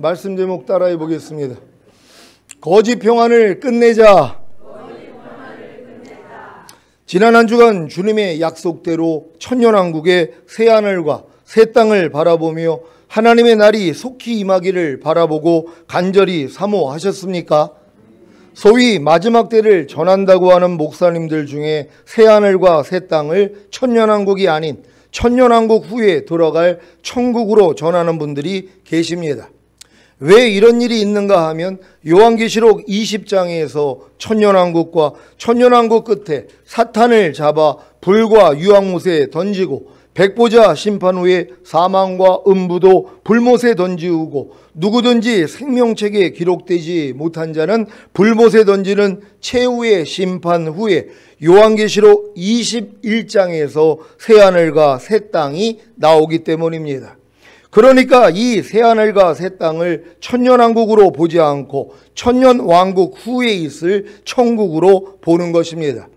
말씀 제목 따라해 보겠습니다. 거짓 평안을 끝내자. 지난 한 주간 주님의 약속대로 천년왕국의 새하늘과 새 땅을 바라보며 하나님의 날이 속히 임하기를 바라보고 간절히 사모하셨습니까? 소위 마지막 때를 전한다고 하는 목사님들 중에 새하늘과 새 땅을 천년왕국이 아닌 천년왕국 후에 들어갈 천국으로 전하는 분들이 계십니다. 왜 이런 일이 있는가 하면 요한계시록 20장에서 천년왕국과 천년왕국 끝에 사탄을 잡아 불과 유황못에 던지고 백보자 심판 후에 사망과 음부도 불못에 던지우고 누구든지 생명책에 기록되지 못한 자는 불못에 던지는 최후의 심판 후에 요한계시록 21장에서 새하늘과 새 땅이 나오기 때문입니다. 그러니까 이 새하늘과 새 땅을 천년왕국으로 보지 않고 천년왕국 후에 있을 천국으로 보는 것입니다.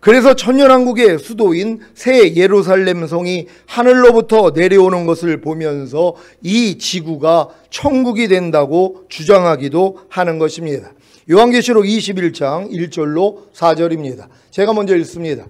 그래서 천년왕국의 수도인 새 예루살렘 성이 하늘로부터 내려오는 것을 보면서 이 지구가 천국이 된다고 주장하기도 하는 것입니다. 요한계시록 21장 1절로 4절입니다. 제가 먼저 읽습니다.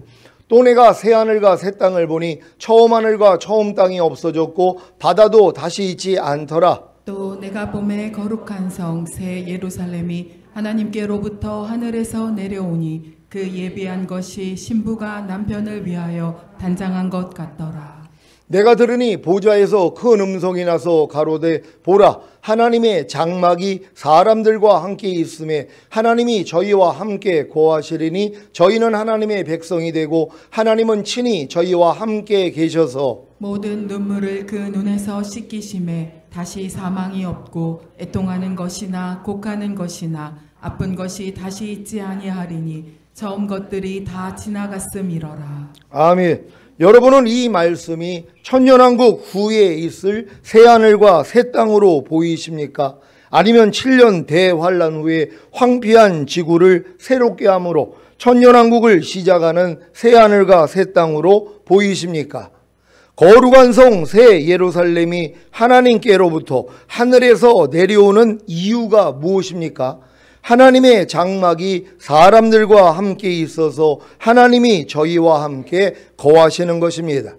또 내가 새하늘과 새 땅을 보니 처음 하늘과 처음 땅이 없어졌고 바다도 다시 있지 않더라. 또 내가 봄에 거룩한 성 새 예루살렘이 하나님께로부터 하늘에서 내려오니 그 예비한 것이 신부가 남편을 위하여 단장한 것 같더라. 내가 들으니 보좌에서 큰 음성이 나서 가로되 보라 하나님의 장막이 사람들과 함께 있음에 하나님이 저희와 함께 거하시리니 저희는 하나님의 백성이 되고 하나님은 친히 저희와 함께 계셔서 모든 눈물을 그 눈에서 씻기심에 다시 사망이 없고 애통하는 것이나 곡하는 것이나 아픈 것이 다시 있지 아니하리니 처음 것들이 다 지나갔음이러라. 아멘. 여러분은 이 말씀이 천년왕국 후에 있을 새하늘과 새 땅으로 보이십니까? 아니면 7년 대환란 후에 황폐한 지구를 새롭게 함으로 천년왕국을 시작하는 새하늘과 새 땅으로 보이십니까? 거룩한 성 새 예루살렘이 하나님께로부터 하늘에서 내려오는 이유가 무엇입니까? 하나님의 장막이 사람들과 함께 있어서 하나님이 저희와 함께 거하시는 것입니다.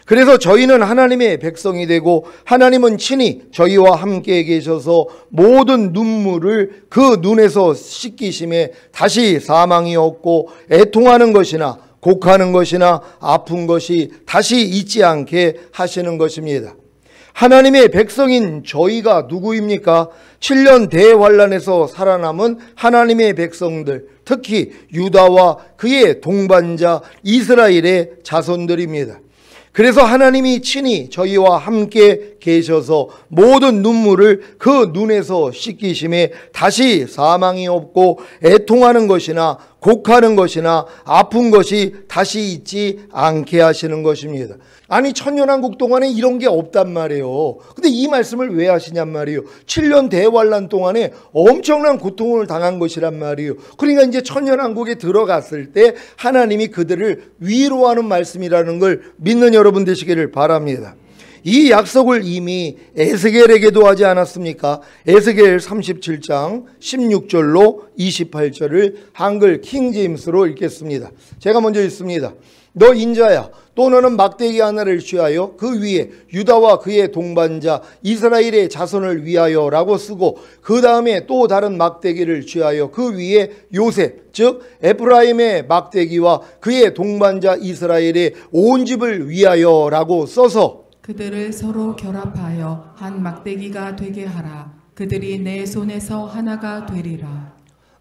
그래서 저희는 하나님의 백성이 되고 하나님은 친히 저희와 함께 계셔서 모든 눈물을 그 눈에서 씻기심에 다시 사망이 없고 애통하는 것이나 곡하는 것이나 아픈 것이 다시 있지 않게 하시는 것입니다. 하나님의 백성인 저희가 누구입니까? 7년 대환란에서 살아남은 하나님의 백성들, 특히 유다와 그의 동반자 이스라엘의 자손들입니다. 그래서 하나님이 친히 저희와 함께 계셔서 모든 눈물을 그 눈에서 씻기심에 다시 사망이 없고 애통하는 것이나 곡하는 것이나 아픈 것이 다시 있지 않게 하시는 것입니다. 아니 천년왕국 동안에 이런 게 없단 말이에요. 근데 이 말씀을 왜 하시냔 말이에요. 7년 대환란 동안에 엄청난 고통을 당한 것이란 말이에요. 그러니까 이제 천년왕국에 들어갔을 때 하나님이 그들을 위로하는 말씀이라는 걸 믿는 여러분 되시기를 바랍니다. 이 약속을 이미 에스겔에게도 하지 않았습니까? 에스겔 37장 16절로 28절을 한글 킹제임스로 읽겠습니다. 제가 먼저 읽습니다. 너 인자야, 또 너는 막대기 하나를 취하여 그 위에 유다와 그의 동반자 이스라엘의 자손을 위하여라고 쓰고 그 다음에 또 다른 막대기를 취하여 그 위에 요셉 즉 에프라임의 막대기와 그의 동반자 이스라엘의 온 집을 위하여라고 써서 그들을 서로 결합하여 한 막대기가 되게 하라. 그들이 내 손에서 하나가 되리라.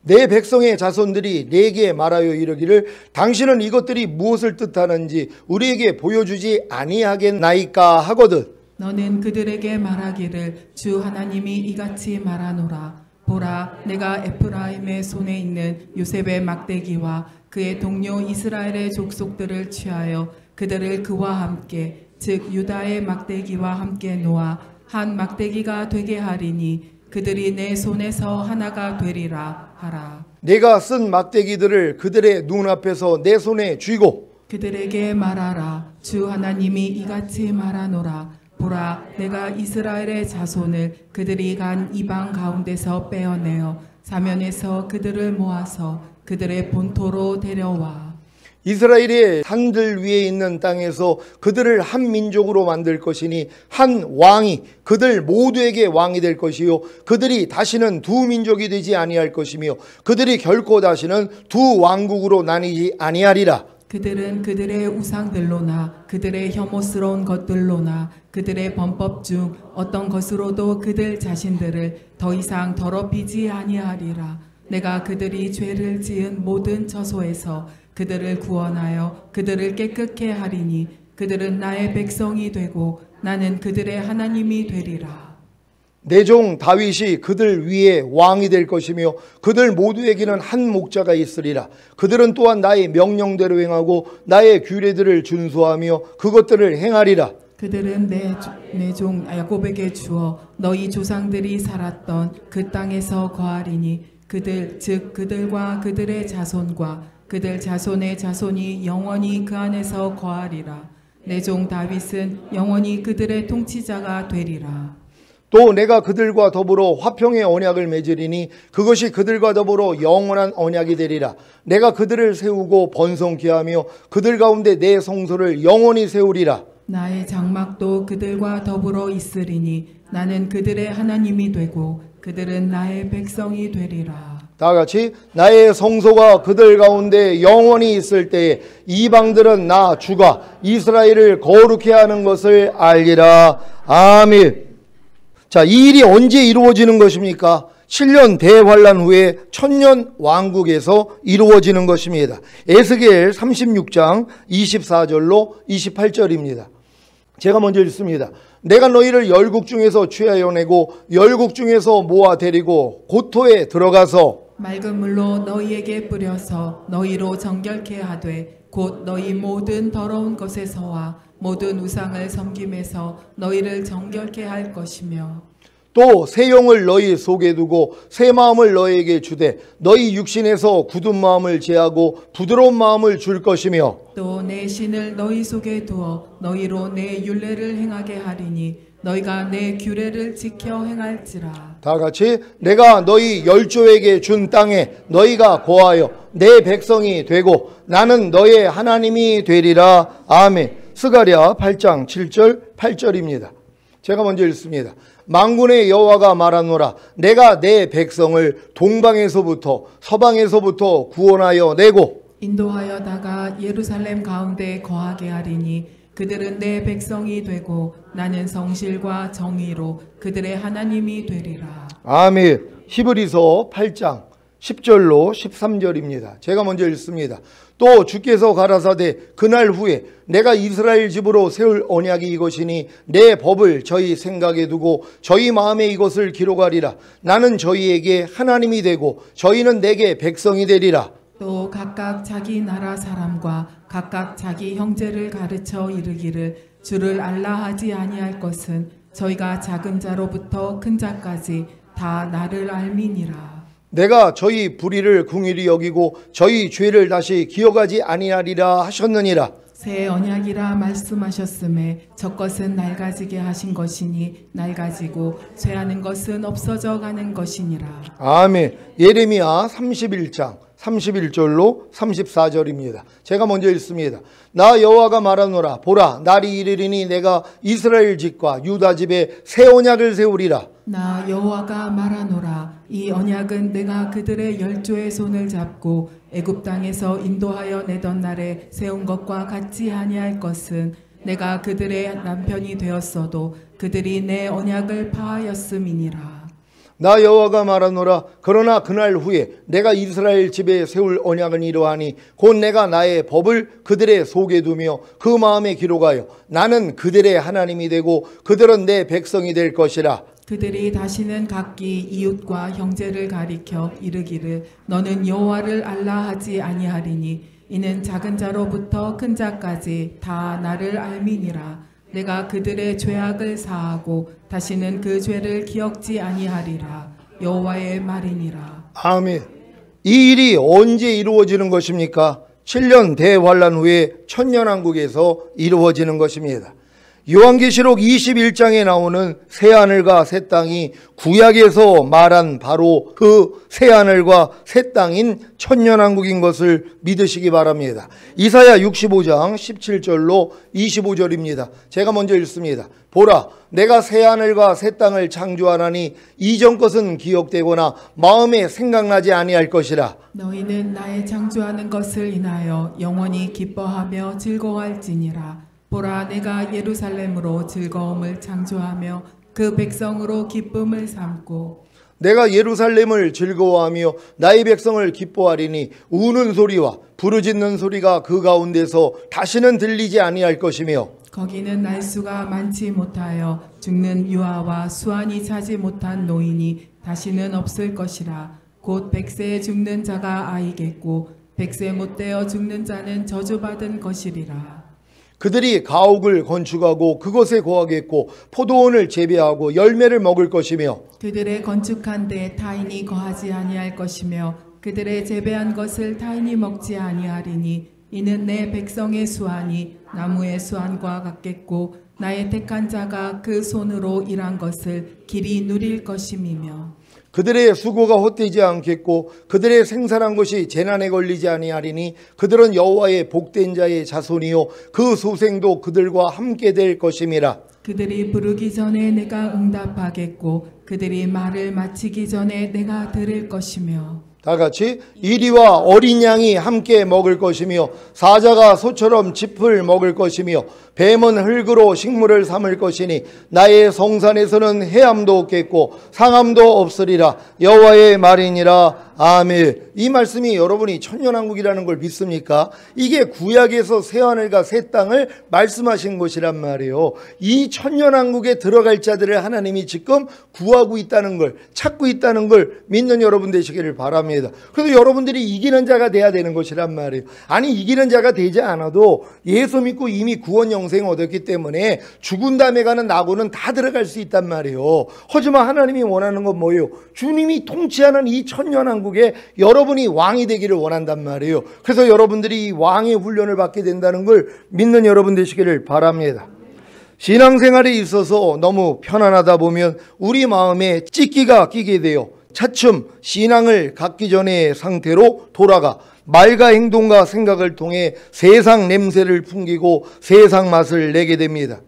내 백성의 자손들이 내게 말하여 이르기를 당신은 이것들이 무엇을 뜻하는지 우리에게 보여주지 아니하겠나이까 하거든. 너는 그들에게 말하기를 주 하나님이 이같이 말하노라. 보라, 내가 에프라임의 손에 있는 요셉의 막대기와 그의 동료 이스라엘의 족속들을 취하여 그들을 그와 함께 즉 유다의 막대기와 함께 놓아 한 막대기가 되게 하리니 그들이 내 손에서 하나가 되리라 하라. 내가 쓴 막대기들을 그들의 눈앞에서 내 손에 쥐고 그들에게 말하라. 주 하나님이 이같이 말하노라. 보라 내가 이스라엘의 자손을 그들이 간 이방 가운데서 빼어내어 사면에서 그들을 모아서 그들의 본토로 데려와 이스라엘의 산들 위에 있는 땅에서 그들을 한 민족으로 만들 것이니 한 왕이 그들 모두에게 왕이 될 것이요 그들이 다시는 두 민족이 되지 아니할 것이며 그들이 결코 다시는 두 왕국으로 나뉘지 아니하리라. 그들은 그들의 우상들로나 그들의 혐오스러운 것들로나 그들의 범법 중 어떤 것으로도 그들 자신들을 더 이상 더럽히지 아니하리라. 내가 그들이 죄를 지은 모든 처소에서 그들을 구원하여 그들을 깨끗게 하리니 그들은 나의 백성이 되고 나는 그들의 하나님이 되리라. 내 종 다윗이 그들 위에 왕이 될 것이며 그들 모두에게는 한 목자가 있으리라. 그들은 또한 나의 명령대로 행하고 나의 규례들을 준수하며 그것들을 행하리라. 그들은 내 종 야곱에게 주어 너희 조상들이 살았던 그 땅에서 거하리니 그들 즉 그들과 그들의 자손과 그들 자손의 자손이 영원히 그 안에서 거하리라. 내 종 다윗은 영원히 그들의 통치자가 되리라. 또 내가 그들과 더불어 화평의 언약을 맺으리니 그것이 그들과 더불어 영원한 언약이 되리라. 내가 그들을 세우고 번성케 하며 그들 가운데 내 성소를 영원히 세우리라. 나의 장막도 그들과 더불어 있으리니 나는 그들의 하나님이 되고 그들은 나의 백성이 되리라. 다 같이 나의 성소가 그들 가운데 영원히 있을 때에 이방들은 나 주가 이스라엘을 거룩해 하는 것을 알리라. 아멘. 자, 이 일이 언제 이루어지는 것입니까? 7년 대환란 후에 천년 왕국에서 이루어지는 것입니다. 에스겔 36장 24절로 28절입니다. 제가 먼저 읽습니다. 내가 너희를 열국 중에서 취하여 내고 열국 중에서 모아 데리고 고토에 들어가서 맑은 물로 너희에게 뿌려서 너희로 정결케 하되 곧 너희 모든 더러운 것에서와 모든 우상을 섬김에서 너희를 정결케 할 것이며 또 새 영을 너희 속에 두고 새 마음을 너희에게 주되 너희 육신에서 굳은 마음을 제하고 부드러운 마음을 줄 것이며 또 내 신을 너희 속에 두어 너희로 내 율례를 행하게 하리니 너희가 내 규례를 지켜 행할지라. 다 같이 내가 너희 열조에게 준 땅에 너희가 거하여 내 백성이 되고 나는 너의 하나님이 되리라. 아멘. 스가랴 8장 7절 8절입니다. 제가 먼저 읽습니다. 만군의 여호와가 말하노라. 내가 내 백성을 동방에서부터 서방에서부터 구원하여 내고 인도하여다가 예루살렘 가운데 거하게 하리니 그들은 내 백성이 되고 나는 성실과 정의로 그들의 하나님이 되리라. 아멘. 히브리서 8장 10절로 13절입니다. 제가 먼저 읽습니다. 또 주께서 가라사대 그날 후에 내가 이스라엘 집으로 세울 언약이 이것이니 내 법을 저희 생각에 두고 저희 마음에 이것을 기록하리라. 나는 저희에게 하나님이 되고 저희는 내게 백성이 되리라. 또 각각 자기 나라 사람과 각각 자기 형제를 가르쳐 이르기를 주를 알라 하지 아니할 것은 저희가 작은 자로부터 큰 자까지 다 나를 알미니라. 내가 저희 불의를 긍휼히 여기고 저희 죄를 다시 기억하지 아니하리라 하셨느니라. 새 언약이라 말씀하셨음에 저것은 낡아지게 하신 것이니 낡아지고 쇠하는 것은 없어져 가는 것이니라. 아멘. 예레미야 31장 31절로 34절입니다. 제가 먼저 읽습니다. 나 여호와가 말하노라. 보라, 날이 이르리니 내가 이스라엘 집과 유다 집에 새 언약을 세우리라. 나 여호와가 말하노라. 이 언약은 내가 그들의 열조의 손을 잡고 애굽 땅에서 인도하여 내던 날에 세운 것과 같지 아니할 것은 내가 그들의 남편이 되었어도 그들이 내 언약을 파하였음이니라. 나 여호와가 말하노라. 그러나 그날 후에 내가 이스라엘 집에 세울 언약은 이러하니 곧 내가 나의 법을 그들의 속에 두며 그 마음에 기록하여 나는 그들의 하나님이 되고 그들은 내 백성이 될 것이라. 그들이 다시는 각기 이웃과 형제를 가리켜 이르기를 너는 여호와를 알라 하지 아니하리니 이는 작은 자로부터 큰 자까지 다 나를 알미니라. 내가 그들의 죄악을 사하고 다시는 그 죄를 기억지 아니하리라. 여호와의 말이니라. 아멘. 이 일이 언제 이루어지는 것입니까? 7년 대환란 후에 천년왕국에서 이루어지는 것입니다. 요한계시록 21장에 나오는 새하늘과 새 땅이 구약에서 말한 바로 그 새하늘과 새 땅인 천년왕국인 것을 믿으시기 바랍니다. 이사야 65장 17절로 25절입니다. 제가 먼저 읽습니다. 보라, 내가 새하늘과 새 땅을 창조하나니 이전 것은 기억되거나 마음에 생각나지 아니할 것이라. 너희는 나의 창조하는 것을 인하여 영원히 기뻐하며 즐거워할지니라. 보라, 내가 예루살렘으로 즐거움을 창조하며 그 백성으로 기쁨을 삼고 내가 예루살렘을 즐거워하며 나의 백성을 기뻐하리니 우는 소리와 부르짖는 소리가 그 가운데서 다시는 들리지 아니할 것이며 거기는 날수가 많지 못하여 죽는 유아와 수완이 차지 못한 노인이 다시는 없을 것이라. 곧 100세에 죽는 자가 아이겠고 100세 못되어 죽는 자는 저주받은 것이리라. 그들이 가옥을 건축하고 그것에 거하겠고 포도원을 재배하고 열매를 먹을 것이며 그들의 건축한 데 타인이 거하지 아니할 것이며 그들의 재배한 것을 타인이 먹지 아니하리니 이는 내 백성의 수완이 나무의 수완과 같겠고 나의 택한 자가 그 손으로 일한 것을 길이 누릴 것임이며 그들의 수고가 헛되지 않겠고 그들의 생산한 것이 재난에 걸리지 아니하리니 그들은 여호와의 복된 자의 자손이요 그 소생도 그들과 함께 될 것임이라. 그들이 부르기 전에 내가 응답하겠고 그들이 말을 마치기 전에 내가 들을 것이며 다 같이 이리와 어린 양이 함께 먹을 것이며 사자가 소처럼 짚을 먹을 것이며 뱀은 흙으로 식물을 삼을 것이니 나의 성산에서는 해함도 없겠고 상함도 없으리라. 여호와의 말이니라. 아멘. 이 말씀이 여러분이 천년왕국이라는 걸 믿습니까? 이게 구약에서 새하늘과 새 땅을 말씀하신 것이란 말이에요. 이 천년왕국에 들어갈 자들을 하나님이 지금 구하고 있다는 걸, 찾고 있다는 걸 믿는 여러분 되시기를 바랍니다. 그래서 여러분들이 이기는 자가 돼야 되는 것이란 말이에요. 아니, 이기는 자가 되지 않아도 예수 믿고 이미 구원 영생 얻었기 때문에 죽은 다음에 가는 낙원은 다 들어갈 수 있단 말이에요. 하지만 하나님이 원하는 건 뭐예요? 주님이 통치하는 이 천년왕국에 여러분이 왕이 되기를 원한단 말이에요. 그래서 여러분들이 이 왕의 훈련을 받게 된다는 걸 믿는 여러분 되시기를 바랍니다. 신앙생활에 있어서 너무 편안하다 보면 우리 마음에 찢기가 끼게 돼요. 차츰 신앙을 갖기 전의 상태로 돌아가 말과 행동과 생각을 통해 세상 냄새를 풍기고 세상 맛을 내게 됩니다.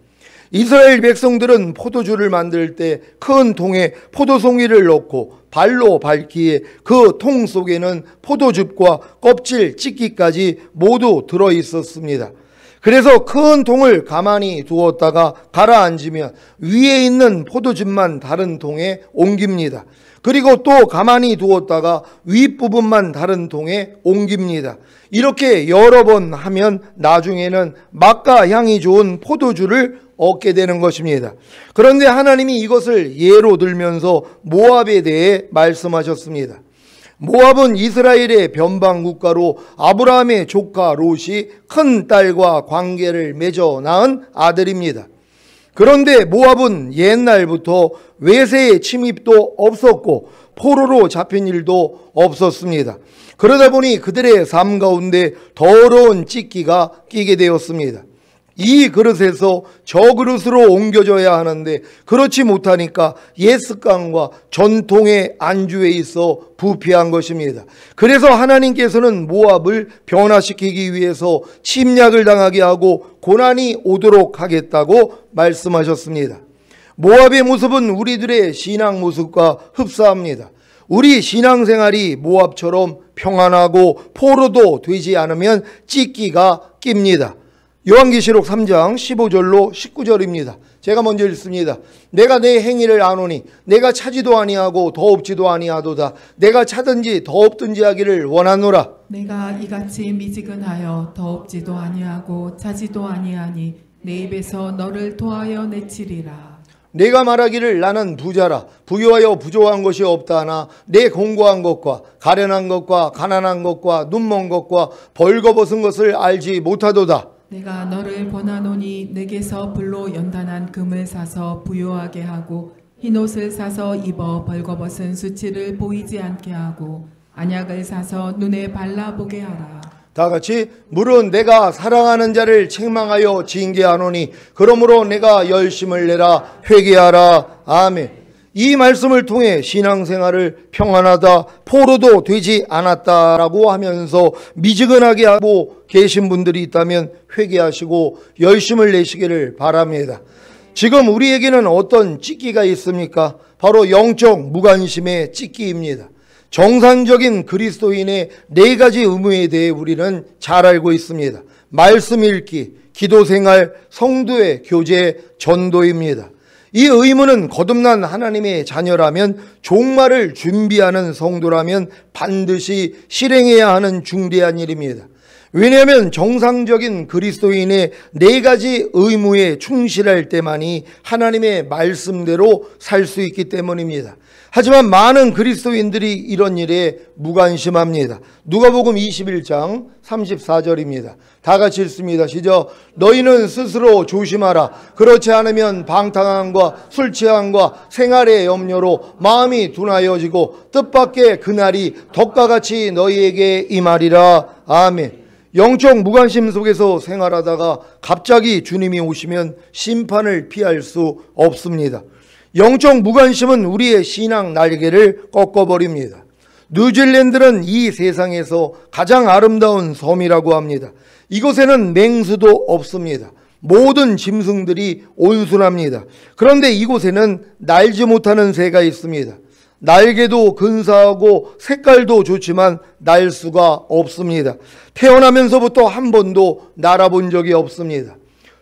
이스라엘 백성들은 포도주를 만들 때 큰 통에 포도송이를 넣고 발로 밟기에 그 통 속에는 포도즙과 껍질 찢기까지 모두 들어 있었습니다. 그래서 큰 통을 가만히 두었다가 가라앉으면 위에 있는 포도즙만 다른 통에 옮깁니다. 그리고 또 가만히 두었다가 윗부분만 다른 통에 옮깁니다. 이렇게 여러 번 하면 나중에는 맛과 향이 좋은 포도주를 얻게 되는 것입니다. 그런데 하나님이 이것을 예로 들면서 모압에 대해 말씀하셨습니다. 모압은 이스라엘의 변방 국가로 아브라함의 조카 롯이 큰 딸과 관계를 맺어 낳은 아들입니다. 그런데 모압은 옛날부터 외세의 침입도 없었고 포로로 잡힌 일도 없었습니다. 그러다 보니 그들의 삶 가운데 더러운 찢기가 끼게 되었습니다. 이 그릇에서 저 그릇으로 옮겨져야 하는데 그렇지 못하니까 옛 습관과 전통의 안주에 있어 부패한 것입니다. 그래서 하나님께서는 모압을 변화시키기 위해서 침략을 당하게 하고 고난이 오도록 하겠다고 말씀하셨습니다. 모압의 모습은 우리들의 신앙 모습과 흡사합니다. 우리 신앙생활이 모압처럼 평안하고 포로도 되지 않으면 찢기가 낍니다. 요한계시록 3장 15절로 19절입니다. 제가 먼저 읽습니다. 내가 내 행위를 아노니 내가 차지도 아니하고 더 없지도 아니하도다. 내가 차든지 더 없든지 하기를 원하노라. 내가 이같이 미지근하여 더 없지도 아니하고 차지도 아니하니 내 입에서 너를 토하여 내치리라. 내가 말하기를 나는 부자라 부유하여 부족한 것이 없다 하나 내 공고한 것과 가련한 것과 가난한 것과 눈먼 것과 벌거벗은 것을 알지 못하도다. 내가 너를 권하노니 내게서 불로 연단한 금을 사서 부요하게 하고 흰옷을 사서 입어 벌거벗은 수치를 보이지 않게 하고 안약을 사서 눈에 발라보게 하라. 다 같이 물은 내가 사랑하는 자를 책망하여 징계하노니 그러므로 내가 열심을 내라 회개하라. 아멘. 이 말씀을 통해 신앙생활을 평안하다, 포로도 되지 않았다라고 하면서 미지근하게 하고 계신 분들이 있다면 회개하시고 열심을 내시기를 바랍니다. 지금 우리에게는 어떤 찢기가 있습니까? 바로 영적 무관심의 찢기입니다. 정상적인 그리스도인의 4가지 의무에 대해 우리는 잘 알고 있습니다. 말씀 읽기, 기도생활, 성도의 교제, 전도입니다. 이 의무는 거듭난 하나님의 자녀라면, 종말을 준비하는 성도라면 반드시 실행해야 하는 중대한 일입니다. 왜냐하면 정상적인 그리스도인의 4가지 의무에 충실할 때만이 하나님의 말씀대로 살 수 있기 때문입니다. 하지만 많은 그리스도인들이 이런 일에 무관심합니다. 누가복음 21장 34절입니다. 다 같이 읽습니다. 시작. 너희는 스스로 조심하라. 그렇지 않으면 방탕함과 술 취함과 생활의 염려로 마음이 둔하여지고 뜻밖의 그날이 덕과 같이 너희에게 임하리라. 아멘. 영적 무관심 속에서 생활하다가 갑자기 주님이 오시면 심판을 피할 수 없습니다. 영적 무관심은 우리의 신앙 날개를 꺾어버립니다. 뉴질랜드는 이 세상에서 가장 아름다운 섬이라고 합니다. 이곳에는 맹수도 없습니다. 모든 짐승들이 온순합니다. 그런데 이곳에는 날지 못하는 새가 있습니다. 날개도 근사하고 색깔도 좋지만 날 수가 없습니다. 태어나면서부터 한 번도 날아본 적이 없습니다.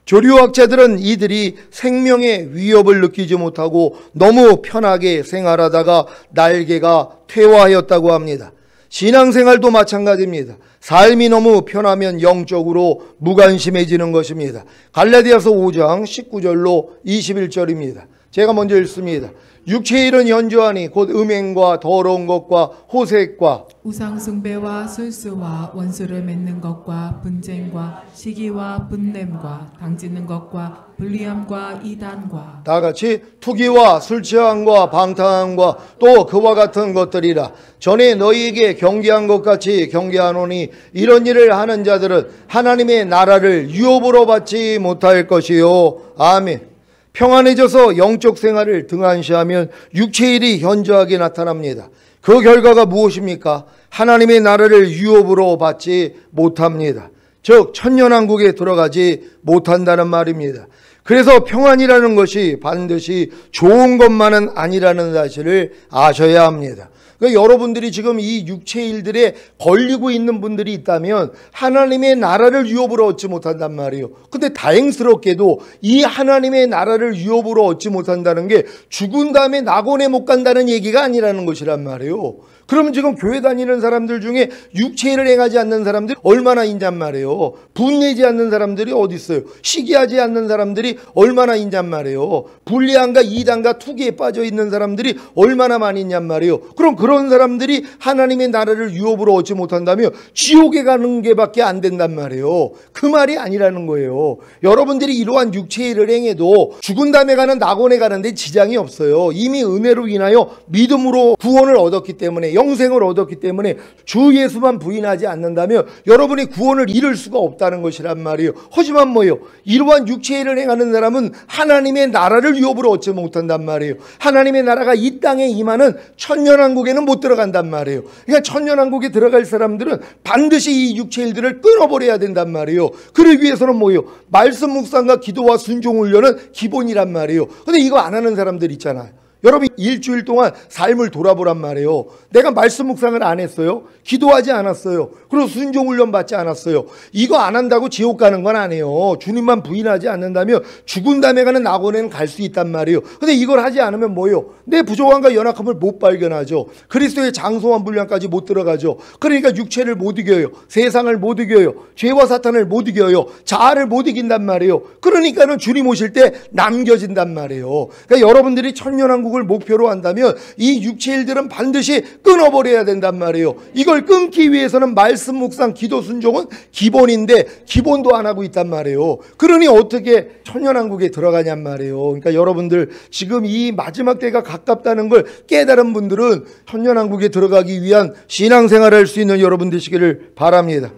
조류학자들은 이들이 생명의 위협을 느끼지 못하고 너무 편하게 생활하다가 날개가 퇴화하였다고 합니다. 신앙생활도 마찬가지입니다. 삶이 너무 편하면 영적으로 무관심해지는 것입니다. 갈라디아서 5장 19절로 21절입니다. 제가 먼저 읽습니다. 육체의 일은 현저하니 곧 음행과 더러운 것과 호색과 우상숭배와 술수와 원수를 맺는 것과 분쟁과 시기와 분냄과 당짓는 것과 불리함과 이단과 다 같이 투기와 술취함과 방탕함과 또 그와 같은 것들이라. 전에 너희에게 경계한 것 같이 경계하노니 이런 일을 하는 자들은 하나님의 나라를 유업으로 받지 못할 것이요. 아멘. 평안해져서 영적 생활을 등한시하면 육체의 일이 현저하게 나타납니다. 그 결과가 무엇입니까? 하나님의 나라를 유업으로 받지 못합니다. 즉 천년왕국에 들어가지 못한다는 말입니다. 그래서 평안이라는 것이 반드시 좋은 것만은 아니라는 사실을 아셔야 합니다. 그러니까 여러분들이 지금 이 육체의 일들에 걸리고 있는 분들이 있다면 하나님의 나라를 유업으로 얻지 못한단 말이에요. 근데 다행스럽게도 이 하나님의 나라를 유업으로 얻지 못한다는 게 죽은 다음에 낙원에 못 간다는 얘기가 아니라는 것이란 말이에요. 그러면 지금 교회 다니는 사람들 중에 육체를 행하지 않는 사람들이 얼마나 있냔 말이에요. 분내지 않는 사람들이 어디 있어요. 시기하지 않는 사람들이 얼마나 있냔 말이에요. 불리함과 이단과 투기에 빠져 있는 사람들이 얼마나 많이 있냔 말이에요. 그럼 그런 사람들이 하나님의 나라를 유업으로 얻지 못한다면 지옥에 가는 게밖에 안 된단 말이에요. 그 말이 아니라는 거예요. 여러분들이 이러한 육체의 일을 행해도 죽은 다음에 가는 낙원에 가는데 지장이 없어요. 이미 은혜로 인하여 믿음으로 구원을 얻었기 때문에, 영생을 얻었기 때문에 주 예수만 부인하지 않는다면 여러분이 구원을 잃을 수가 없다는 것이란 말이에요. 하지만 뭐예요? 이러한 육체의 일을 행하는 사람은 하나님의 나라를 유업으로 얻지 못한단 말이에요. 하나님의 나라가 이 땅에 임하는 천년왕국에는 못 들어간단 말이에요. 그러니까 천년왕국에 들어갈 사람들은 반드시 이 육체의 일들을 끊어버려야 된단 말이에요. 그러기 위해서는 뭐예요? 말씀 묵상과 기도와 순종 훈련은 기본이란 말이에요. 근데 이거 안 하는 사람들 있잖아요. 여러분 일주일 동안 삶을 돌아보란 말이에요. 내가 말씀 묵상을 안 했어요. 기도하지 않았어요. 그리고 순종 훈련 받지 않았어요. 이거 안 한다고 지옥 가는 건 아니에요. 주님만 부인하지 않는다면 죽은 다음에 가는 낙원에는 갈 수 있단 말이에요. 근데 이걸 하지 않으면 뭐예요? 내 부족함과 연약함을 못 발견하죠. 그리스도의 장소한 분량까지 못 들어가죠. 그러니까 육체를 못 이겨요. 세상을 못 이겨요. 죄와 사탄을 못 이겨요. 자아를 못 이긴단 말이에요. 그러니까는 주님 오실 때 남겨진단 말이에요. 그러니까 여러분들이 천년왕국 을 목표로 한다면 이 육체 일들은 반드시 끊어버려야 된단 말이에요. 이걸 끊기 위해서는 말씀 묵상 기도 순종은 기본인데 기본도 안 하고 있단 말이에요. 그러니 어떻게 천년왕국에 들어가냔 말이에요. 그러니까 여러분들 지금 이 마지막 때가 가깝다는 걸 깨달은 분들은 천년왕국에 들어가기 위한 신앙생활을 할 수 있는 여러분 되시기를 바랍니다.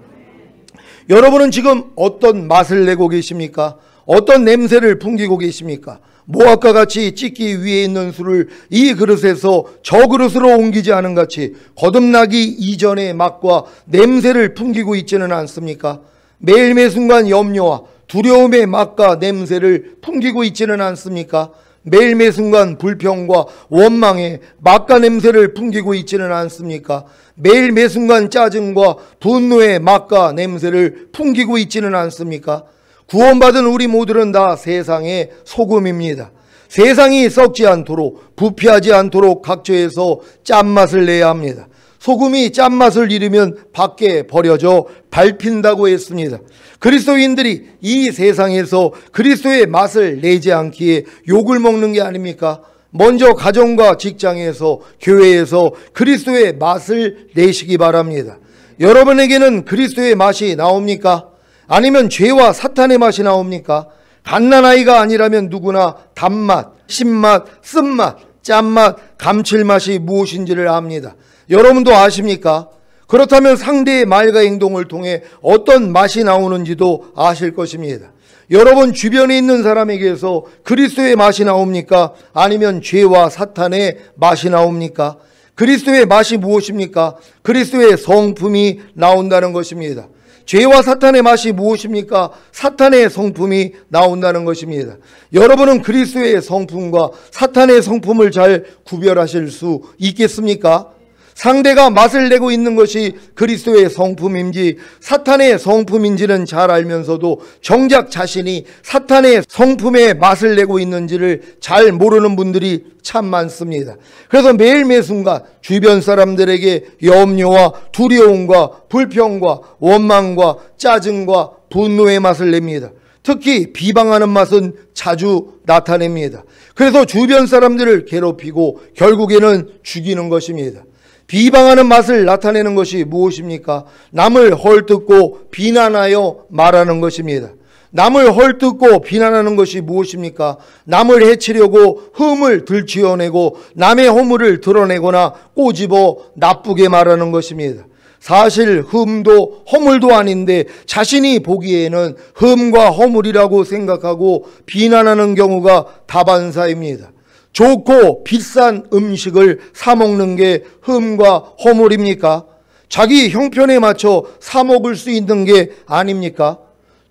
여러분은 지금 어떤 맛을 내고 계십니까? 어떤 냄새를 풍기고 계십니까? 모압과 같이 찢기 위에 있는 술을 이 그릇에서 저 그릇으로 옮기지 않은 같이 거듭나기 이전의 맛과 냄새를 풍기고 있지는 않습니까? 매일 매 순간 염려와 두려움의 맛과 냄새를 풍기고 있지는 않습니까? 매일 매 순간 불평과 원망의 맛과 냄새를 풍기고 있지는 않습니까? 매일 매 순간 짜증과 분노의 맛과 냄새를 풍기고 있지는 않습니까? 구원받은 우리 모두는 다 세상의 소금입니다. 세상이 썩지 않도록, 부패하지 않도록 각처에서 짠맛을 내야 합니다. 소금이 짠맛을 잃으면 밖에 버려져 밟힌다고 했습니다. 그리스도인들이 이 세상에서 그리스도의 맛을 내지 않기에 욕을 먹는 게 아닙니까? 먼저 가정과 직장에서, 교회에서 그리스도의 맛을 내시기 바랍니다. 여러분에게는 그리스도의 맛이 나옵니까? 아니면 죄와 사탄의 맛이 나옵니까? 갓난아이가 아니라면 누구나 단맛, 신맛, 쓴맛, 짠맛, 감칠맛이 무엇인지를 압니다. 여러분도 아십니까? 그렇다면 상대의 말과 행동을 통해 어떤 맛이 나오는지도 아실 것입니다. 여러분 주변에 있는 사람에게서 그리스도의 맛이 나옵니까? 아니면 죄와 사탄의 맛이 나옵니까? 그리스도의 맛이 무엇입니까? 그리스도의 성품이 나온다는 것입니다. 죄와 사탄의 맛이 무엇입니까? 사탄의 성품이 나온다는 것입니다. 여러분은 그리스도의 성품과 사탄의 성품을 잘 구별하실 수 있겠습니까? 상대가 맛을 내고 있는 것이 그리스도의 성품인지 사탄의 성품인지는 잘 알면서도 정작 자신이 사탄의 성품의 맛을 내고 있는지를 잘 모르는 분들이 참 많습니다. 그래서 매일 매 순간 주변 사람들에게 염려와 두려움과 불평과 원망과 짜증과 분노의 맛을 냅니다. 특히 비방하는 맛은 자주 나타냅니다. 그래서 주변 사람들을 괴롭히고 결국에는 죽이는 것입니다. 비방하는 맛을 나타내는 것이 무엇입니까? 남을 헐뜯고 비난하여 말하는 것입니다. 남을 헐뜯고 비난하는 것이 무엇입니까? 남을 해치려고 흠을 들추어내고 남의 허물을 드러내거나 꼬집어 나쁘게 말하는 것입니다. 사실 흠도 허물도 아닌데 자신이 보기에는 흠과 허물이라고 생각하고 비난하는 경우가 다반사입니다. 좋고 비싼 음식을 사 먹는 게 흠과 허물입니까? 자기 형편에 맞춰 사 먹을 수 있는 게 아닙니까?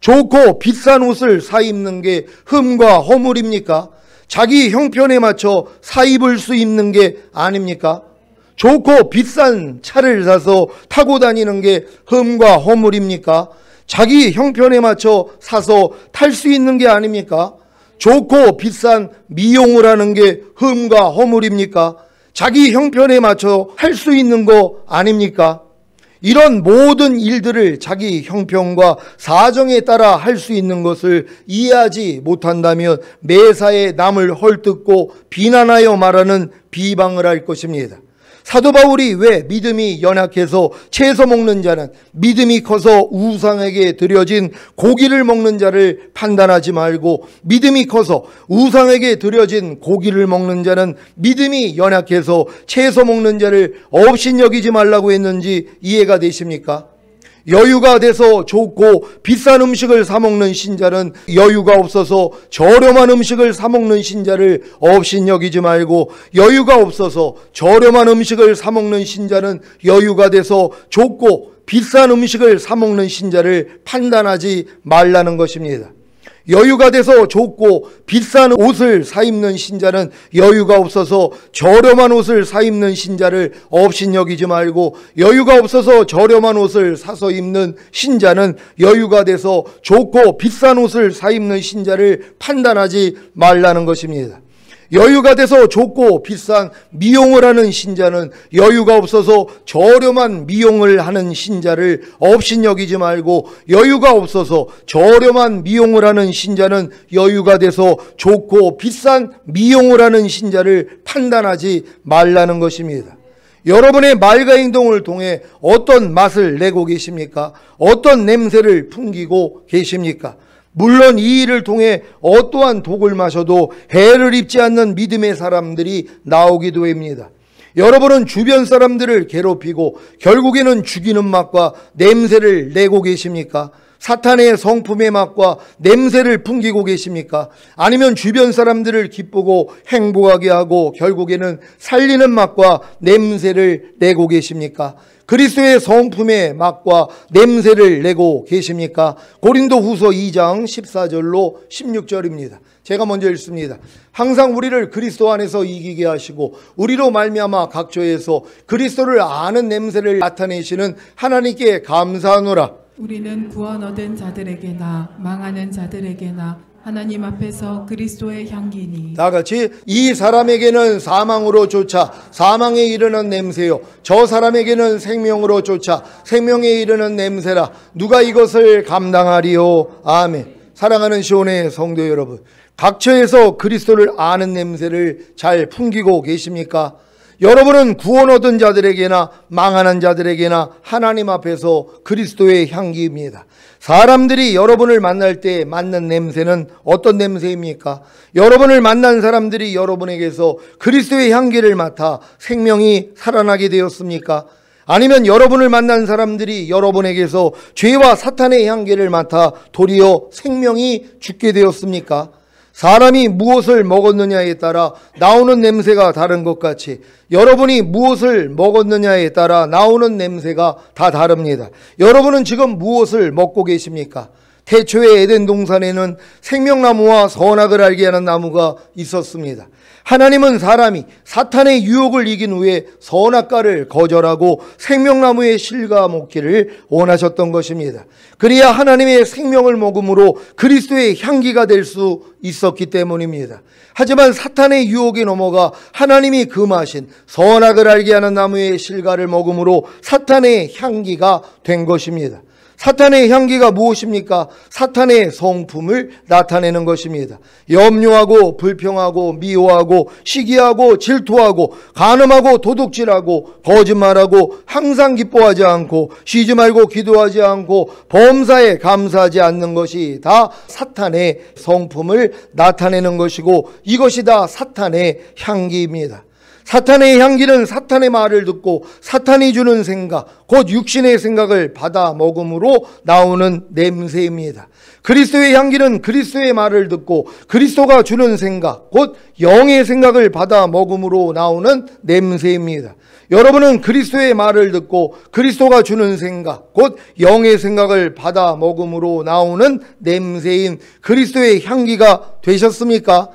좋고 비싼 옷을 사 입는 게 흠과 허물입니까? 자기 형편에 맞춰 사 입을 수 있는 게 아닙니까? 좋고 비싼 차를 사서 타고 다니는 게 흠과 허물입니까? 자기 형편에 맞춰 사서 탈 수 있는 게 아닙니까? 좋고 비싼 미용을 하는 게 흠과 허물입니까? 자기 형편에 맞춰 할 수 있는 거 아닙니까? 이런 모든 일들을 자기 형편과 사정에 따라 할 수 있는 것을 이해하지 못한다면 매사에 남을 헐뜯고 비난하여 말하는 비방을 할 것입니다. 사도 바울이 왜 믿음이 연약해서 채소 먹는 자는 믿음이 커서 우상에게 드려진 고기를 먹는 자를 판단하지 말고 믿음이 커서 우상에게 드려진 고기를 먹는 자는 믿음이 연약해서 채소 먹는 자를 업신여기지 말라고 했는지 이해가 되십니까? 여유가 돼서 좋고 비싼 음식을 사 먹는 신자는 여유가 없어서 저렴한 음식을 사 먹는 신자를 업신여기지 말고 여유가 없어서 저렴한 음식을 사 먹는 신자는 여유가 돼서 좋고 비싼 음식을 사 먹는 신자를 판단하지 말라는 것입니다. 여유가 돼서 좋고 비싼 옷을 사 입는 신자는 여유가 없어서 저렴한 옷을 사 입는 신자를 업신여기지 말고 여유가 없어서 저렴한 옷을 사서 입는 신자는 여유가 돼서 좋고 비싼 옷을 사 입는 신자를 판단하지 말라는 것입니다. 여유가 돼서 좋고 비싼 미용을 하는 신자는 여유가 없어서 저렴한 미용을 하는 신자를 업신여기지 말고 여유가 없어서 저렴한 미용을 하는 신자는 여유가 돼서 좋고 비싼 미용을 하는 신자를 판단하지 말라는 것입니다. 여러분의 말과 행동을 통해 어떤 맛을 내고 계십니까? 어떤 냄새를 풍기고 계십니까? 물론 이 일을 통해 어떠한 독을 마셔도 해를 입지 않는 믿음의 사람들이 나오기도 합니다. 여러분은 주변 사람들을 괴롭히고 결국에는 죽이는 맛과 냄새를 내고 계십니까? 사탄의 성품의 맛과 냄새를 풍기고 계십니까? 아니면 주변 사람들을 기쁘고 행복하게 하고 결국에는 살리는 맛과 냄새를 내고 계십니까? 그리스도의 성품의 맛과 냄새를 내고 계십니까? 고린도후서 2장 14절로 16절입니다. 제가 먼저 읽습니다. 항상 우리를 그리스도 안에서 이기게 하시고 우리로 말미암아 각처에서 그리스도를 아는 냄새를 나타내시는 하나님께 감사하노라. 우리는 구원 얻은 자들에게나 망하는 자들에게나 하나님 앞에서 그리스도의 향기니. 다 같이 이 사람에게는 사망으로 쫓아 사망에 이르는 냄새요 저 사람에게는 생명으로 쫓아 생명에 이르는 냄새라. 누가 이것을 감당하리요. 아멘. 사랑하는 시온의 성도 여러분, 각처에서 그리스도를 아는 냄새를 잘 풍기고 계십니까? 여러분은 구원 얻은 자들에게나 망하는 자들에게나 하나님 앞에서 그리스도의 향기입니다. 사람들이 여러분을 만날 때 맡는 냄새는 어떤 냄새입니까? 여러분을 만난 사람들이 여러분에게서 그리스도의 향기를 맡아 생명이 살아나게 되었습니까? 아니면 여러분을 만난 사람들이 여러분에게서 죄와 사탄의 향기를 맡아 도리어 생명이 죽게 되었습니까? 사람이 무엇을 먹었느냐에 따라 나오는 냄새가 다른 것 같이 여러분이 무엇을 먹었느냐에 따라 나오는 냄새가 다 다릅니다. 여러분은 지금 무엇을 먹고 계십니까? 태초의 에덴 동산에는 생명나무와 선악을 알게 하는 나무가 있었습니다. 하나님은 사람이 사탄의 유혹을 이긴 후에 선악과를 거절하고 생명나무의 실과 먹기를 원하셨던 것입니다. 그래야 하나님의 생명을 먹음으로 그리스도의 향기가 될 수 있었기 때문입니다. 하지만 사탄의 유혹에 넘어가 하나님이 금하신 선악을 알게 하는 나무의 실과를 먹음으로 사탄의 향기가 된 것입니다. 사탄의 향기가 무엇입니까? 사탄의 성품을 나타내는 것입니다. 염려하고 불평하고 미워하고 시기하고 질투하고 간음하고 도둑질하고 거짓말하고 항상 기뻐하지 않고 쉬지 말고 기도하지 않고 범사에 감사하지 않는 것이 다 사탄의 성품을 나타내는 것이고 이것이 다 사탄의 향기입니다. 사탄의 향기는 사탄의 말을 듣고 사탄이 주는 생각, 곧 육신의 생각을 받아 먹음으로 나오는 냄새입니다. 그리스도의 향기는 그리스도의 말을 듣고 그리스도가 주는 생각, 곧 영의 생각을 받아 먹음으로 나오는 냄새입니다. 여러분은 그리스도의 말을 듣고 그리스도가 주는 생각, 곧 영의 생각을 받아 먹음으로 나오는 냄새인 그리스도의 향기가 되셨습니까?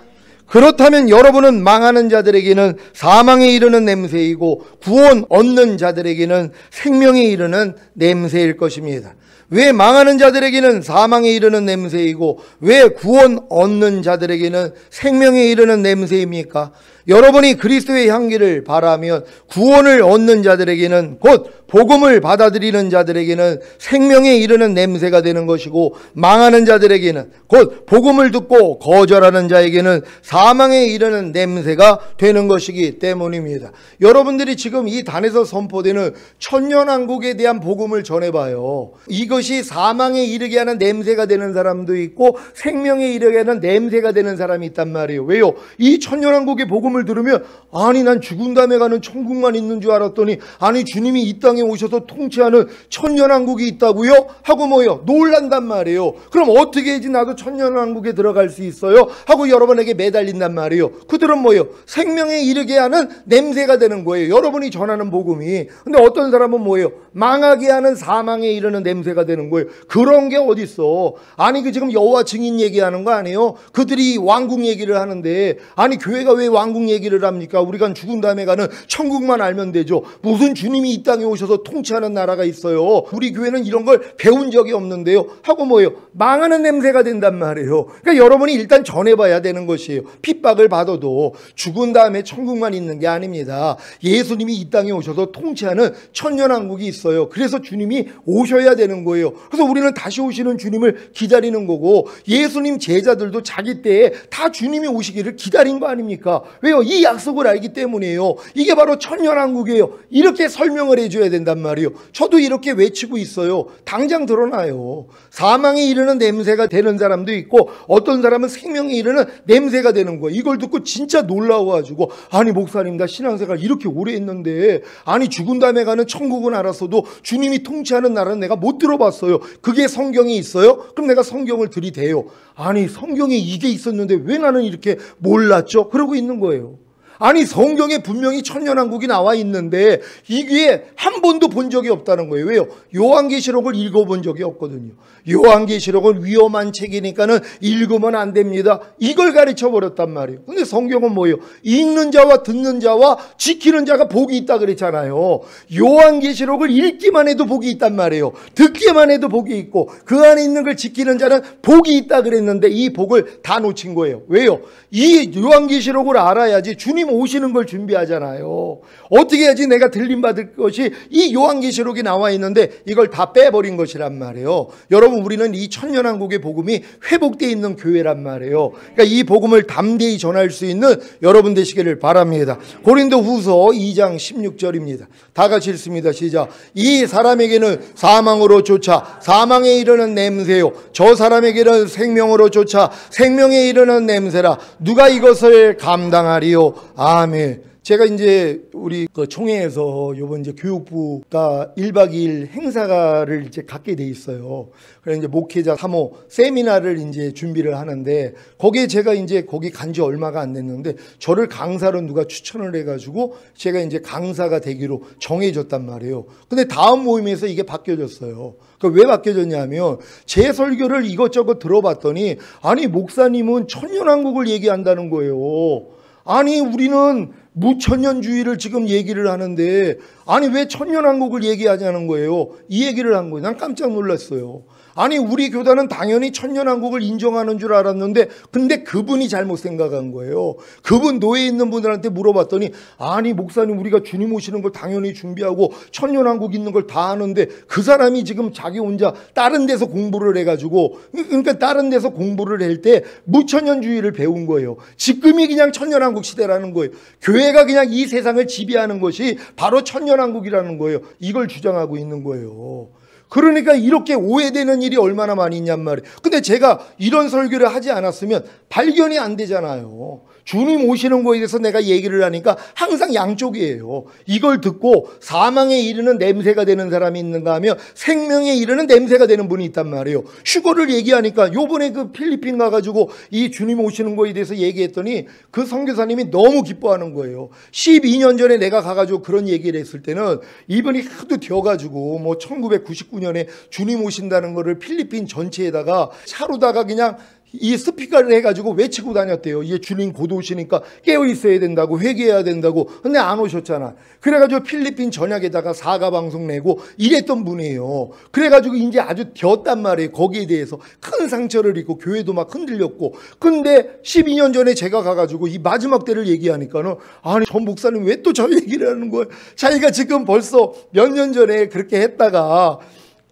그렇다면 여러분은 망하는 자들에게는 사망에 이르는 냄새이고 구원 얻는 자들에게는 생명에 이르는 냄새일 것입니다. 왜 망하는 자들에게는 사망에 이르는 냄새이고 왜 구원 얻는 자들에게는 생명에 이르는 냄새입니까? 여러분이 그리스도의 향기를 바라면 구원을 얻는 자들에게는 곧 복음을 받아들이는 자들에게는 생명에 이르는 냄새가 되는 것이고 망하는 자들에게는 곧 복음을 듣고 거절하는 자에게는 사망에 이르는 냄새가 되는 것이기 때문입니다. 여러분들이 지금 이 단에서 선포되는 천년왕국에 대한 복음을 전해봐요. 이것이 사망에 이르게 하는 냄새가 되는 사람도 있고 생명에 이르게 하는 냄새가 되는 사람이 있단 말이에요. 왜요? 이 천년왕국의 복음을 들으면 아니 난 죽은 다음에 가는 천국만 있는 줄 알았더니 아니 주님이 이 땅에 오셔서 통치하는 천년왕국이 있다고요? 하고 뭐요? 놀란단 말이에요. 그럼 어떻게 해야지 나도 천년왕국에 들어갈 수 있어요? 하고 여러분에게 매달린단 말이에요. 그들은 뭐요? 생명에 이르게 하는 냄새가 되는 거예요. 여러분이 전하는 복음이. 근데 어떤 사람은 뭐예요? 망하게 하는 사망에 이르는 냄새가 되는 거예요. 그런 게 어딨어? 아니 그 지금 여호와 증인 얘기하는 거 아니에요? 그들이 왕국 얘기를 하는데 아니 교회가 왜 왕국 얘기를 합니까? 우리가 죽은 다음에 가는 천국만 알면 되죠. 무슨 주님이 이 땅에 오셔서 통치하는 나라가 있어요. 우리 교회는 이런 걸 배운 적이 없는데요. 하고 뭐예요? 망하는 냄새가 된단 말이에요. 그러니까 여러분이 일단 전해봐야 되는 것이에요. 핍박을 받아도 죽은 다음에 천국만 있는 게 아닙니다. 예수님이 이 땅에 오셔서 통치하는 천년왕국이 있어요. 그래서 주님이 오셔야 되는 거예요. 그래서 우리는 다시 오시는 주님을 기다리는 거고 예수님 제자들도 자기 때에 다 주님이 오시기를 기다린 거 아닙니까? 왜 왜요? 이 약속을 알기 때문이에요. 이게 바로 천년왕국이에요. 이렇게 설명을 해줘야 된단 말이에요. 저도 이렇게 외치고 있어요. 당장 드러나요. 사망에 이르는 냄새가 되는 사람도 있고 어떤 사람은 생명에 이르는 냄새가 되는 거예요. 이걸 듣고 진짜 놀라워가지고 아니 목사님 나 신앙생활 이렇게 오래 했는데 아니 죽은 다음에 가는 천국은 알았어도 주님이 통치하는 나라는 내가 못 들어봤어요. 그게 성경에 있어요? 그럼 내가 성경을 들이대요. 아니 성경에 이게 있었는데 왜 나는 이렇게 몰랐죠? 그러고 있는 거예요. 아니 성경에 분명히 천년왕국이 나와 있는데 이게 한 번도 본 적이 없다는 거예요. 왜요? 요한계시록을 읽어본 적이 없거든요. 요한계시록은 위험한 책이니까는 읽으면 안 됩니다. 이걸 가르쳐 버렸단 말이에요. 근데 성경은 뭐예요? 읽는 자와 듣는 자와 지키는 자가 복이 있다 그랬잖아요. 요한계시록을 읽기만 해도 복이 있단 말이에요. 듣기만 해도 복이 있고 그 안에 있는 걸 지키는 자는 복이 있다 그랬는데 이 복을 다 놓친 거예요. 왜요? 이 요한계시록을 알아야지 주님 오시는 걸 준비하잖아요. 어떻게 해야지 내가 들림받을 것이 이 요한계시록에 나와 있는데 이걸 다 빼버린 것이란 말이에요. 여러분 우리는 이 천년왕국의 복음이 회복되어 있는 교회란 말이에요. 그러니까 이 복음을 담대히 전할 수 있는 여러분 되시기를 바랍니다. 고린도후서 2장 16절입니다. 다 같이 읽습니다. 시작. 이 사람에게는 사망으로 쫓아 사망에 이르는 냄새요 저 사람에게는 생명으로 쫓아 생명에 이르는 냄새라 누가 이것을 감당하리요. 아멘. 제가 이제 우리 그 총회에서 요번 이제 교육부가 1박 2일 행사를 이제 갖게 돼 있어요. 그래서 이제 목회자 3호 세미나를 이제 준비를 하는데 거기에 제가 이제 거기 간 지 얼마가 안 됐는데 저를 강사로 누가 추천을 해가지고 제가 이제 강사가 되기로 정해졌단 말이에요. 근데 다음 모임에서 이게 바뀌어졌어요. 왜 바뀌어졌냐면 제 설교를 이것저것 들어봤더니 아니 목사님은 천년왕국을 얘기한다는 거예요. 아니 우리는 무천년주의를 지금 얘기를 하는데 아니 왜 천년왕국을 얘기하자는 거예요. 이 얘기를 한 거예요. 난 깜짝 놀랐어요. 아니 우리 교단은 당연히 천년왕국을 인정하는 줄 알았는데 근데 그분이 잘못 생각한 거예요. 그분 노예에 있는 분들한테 물어봤더니 아니 목사님 우리가 주님 오시는 걸 당연히 준비하고 천년왕국 있는 걸 다 아는데 그 사람이 지금 자기 혼자 다른 데서 공부를 해가지고 그러니까 다른 데서 공부를 할 때 무천년주의를 배운 거예요. 지금이 그냥 천년왕국 시대라는 거예요. 교회가 그냥 이 세상을 지배하는 것이 바로 천년왕국이라는 거예요. 이걸 주장하고 있는 거예요. 그러니까 이렇게 오해되는 일이 얼마나 많이 있냔 말이에요. 근데 제가 이런 설교를 하지 않았으면 발견이 안 되잖아요. 주님 오시는 거에 대해서 내가 얘기를 하니까 항상 양쪽이에요. 이걸 듣고 사망에 이르는 냄새가 되는 사람이 있는가 하면 생명에 이르는 냄새가 되는 분이 있단 말이에요. 휴거를 얘기하니까 요번에 그 필리핀 가가지고 이 주님 오시는 거에 대해서 얘기했더니 그 선교사님이 너무 기뻐하는 거예요. 12년 전에 내가 가가지고 그런 얘기를 했을 때는 이분이 하도 되어가지고 뭐 1999년에 주님 오신다는 거를 필리핀 전체에다가 차로다가 그냥 이 스피커를 해가지고 외치고 다녔대요. 이제 주님 곧 오시니까 깨어 있어야 된다고 회개해야 된다고. 근데 안 오셨잖아. 그래가지고 필리핀 전역에다가 사과 방송 내고 이랬던 분이에요. 그래가지고 이제 아주 되었단 말이에요. 거기에 대해서 큰 상처를 입고 교회도 막 흔들렸고. 근데 12년 전에 제가 가가지고 이 마지막 때를 얘기하니까는 아니 전 목사님 왜 또 저 얘기를 하는 거예요? 자기가 지금 벌써 몇 년 전에 그렇게 했다가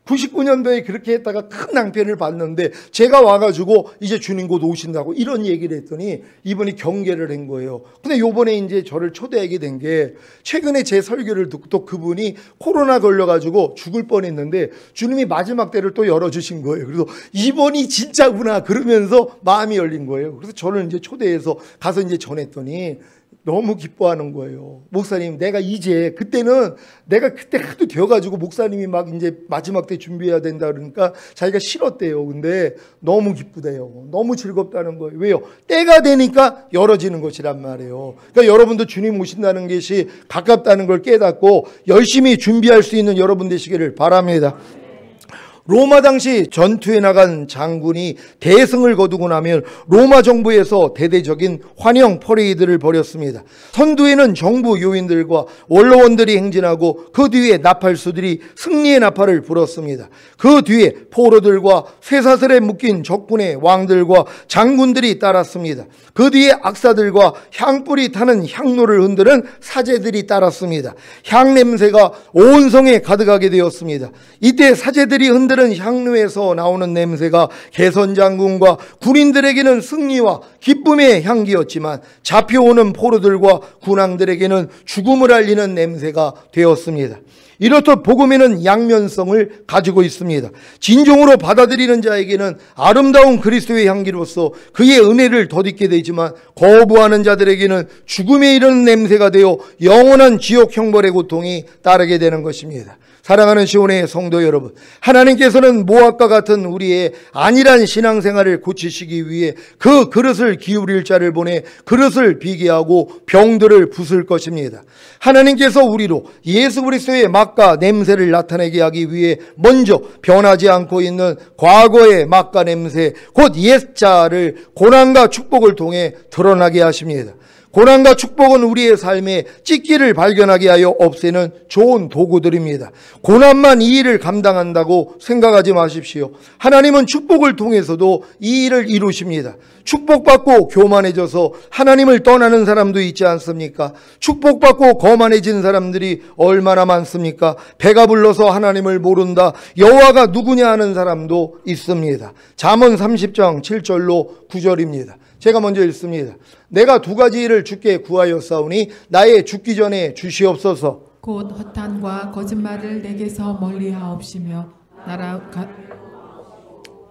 99년도에 그렇게 했다가 큰 낭패를 봤는데 제가 와가지고 이제 주님 곧 오신다고 이런 얘기를 했더니 이분이 경계를 한 거예요. 근데 요번에 이제 저를 초대하게 된 게 최근에 제 설교를 듣고 또 그분이 코로나 걸려가지고 죽을 뻔했는데 주님이 마지막 때를 또 열어주신 거예요. 그래서 이번이 진짜구나 그러면서 마음이 열린 거예요. 그래서 저를 이제 초대해서 가서 이제 전했더니 너무 기뻐하는 거예요. 목사님, 내가 이제 그때는 내가 그때 하도 되어가지고 목사님이 막 이제 마지막 때 준비해야 된다 그러니까 자기가 싫었대요. 근데 너무 기쁘대요. 너무 즐겁다는 거예요. 왜요? 때가 되니까 열어지는 것이란 말이에요. 그러니까 여러분도 주님 오신다는 것이 가깝다는 걸 깨닫고 열심히 준비할 수 있는 여러분 되시기를 바랍니다. 로마 당시 전투에 나간 장군이 대승을 거두고 나면 로마 정부에서 대대적인 환영 퍼레이드를 벌였습니다. 선두에는 정부 요인들과 원로원들이 행진하고 그 뒤에 나팔수들이 승리의 나팔을 불었습니다. 그 뒤에 포로들과 쇠사슬에 묶인 적군의 왕들과 장군들이 따랐습니다. 그 뒤에 악사들과 향불이 타는 향로를 흔드는 사제들이 따랐습니다. 향 냄새가 온 성에 가득하게 되었습니다. 이때 사제들이 흔드는 사람들은 향로에서 나오는 냄새가 개선 장군과 군인들에게는 승리와 기쁨의 향기였지만 잡혀오는 포로들과 군왕들에게는 죽음을 알리는 냄새가 되었습니다. 이렇듯 복음에는 양면성을 가지고 있습니다. 진정으로 받아들이는 자에게는 아름다운 그리스도의 향기로서 그의 은혜를 덧입게 되지만 거부하는 자들에게는 죽음에 이르는 냄새가 되어 영원한 지옥 형벌의 고통이 따르게 되는 것입니다. 사랑하는 시온의 성도 여러분, 하나님께서는 모압과 같은 우리의 안일한 신앙생활을 고치시기 위해 그 그릇을 기울일 자를 보내 그릇을 비게 하고 병들을 부술 것입니다. 하나님께서 우리로 예수 그리스도의 맛과 냄새를 나타내게 하기 위해 먼저 변하지 않고 있는 과거의 맛과 냄새, 곧 옛자를 고난과 축복을 통해 드러나게 하십니다. 고난과 축복은 우리의 삶에 찢기를 발견하게 하여 없애는 좋은 도구들입니다. 고난만 이 일을 감당한다고 생각하지 마십시오. 하나님은 축복을 통해서도 이 일을 이루십니다. 축복받고 교만해져서 하나님을 떠나는 사람도 있지 않습니까? 축복받고 거만해진 사람들이 얼마나 많습니까? 배가 불러서 하나님을 모른다, 여호와가 누구냐 하는 사람도 있습니다. 잠언 30장 7절로 9절입니다. 제가 먼저 읽습니다. 내가 두 가지 일을 주께 구하였사오니 나의 죽기 전에 주시옵소서. 곧 허탄과 거짓말을 내게서 멀리하옵시며 나라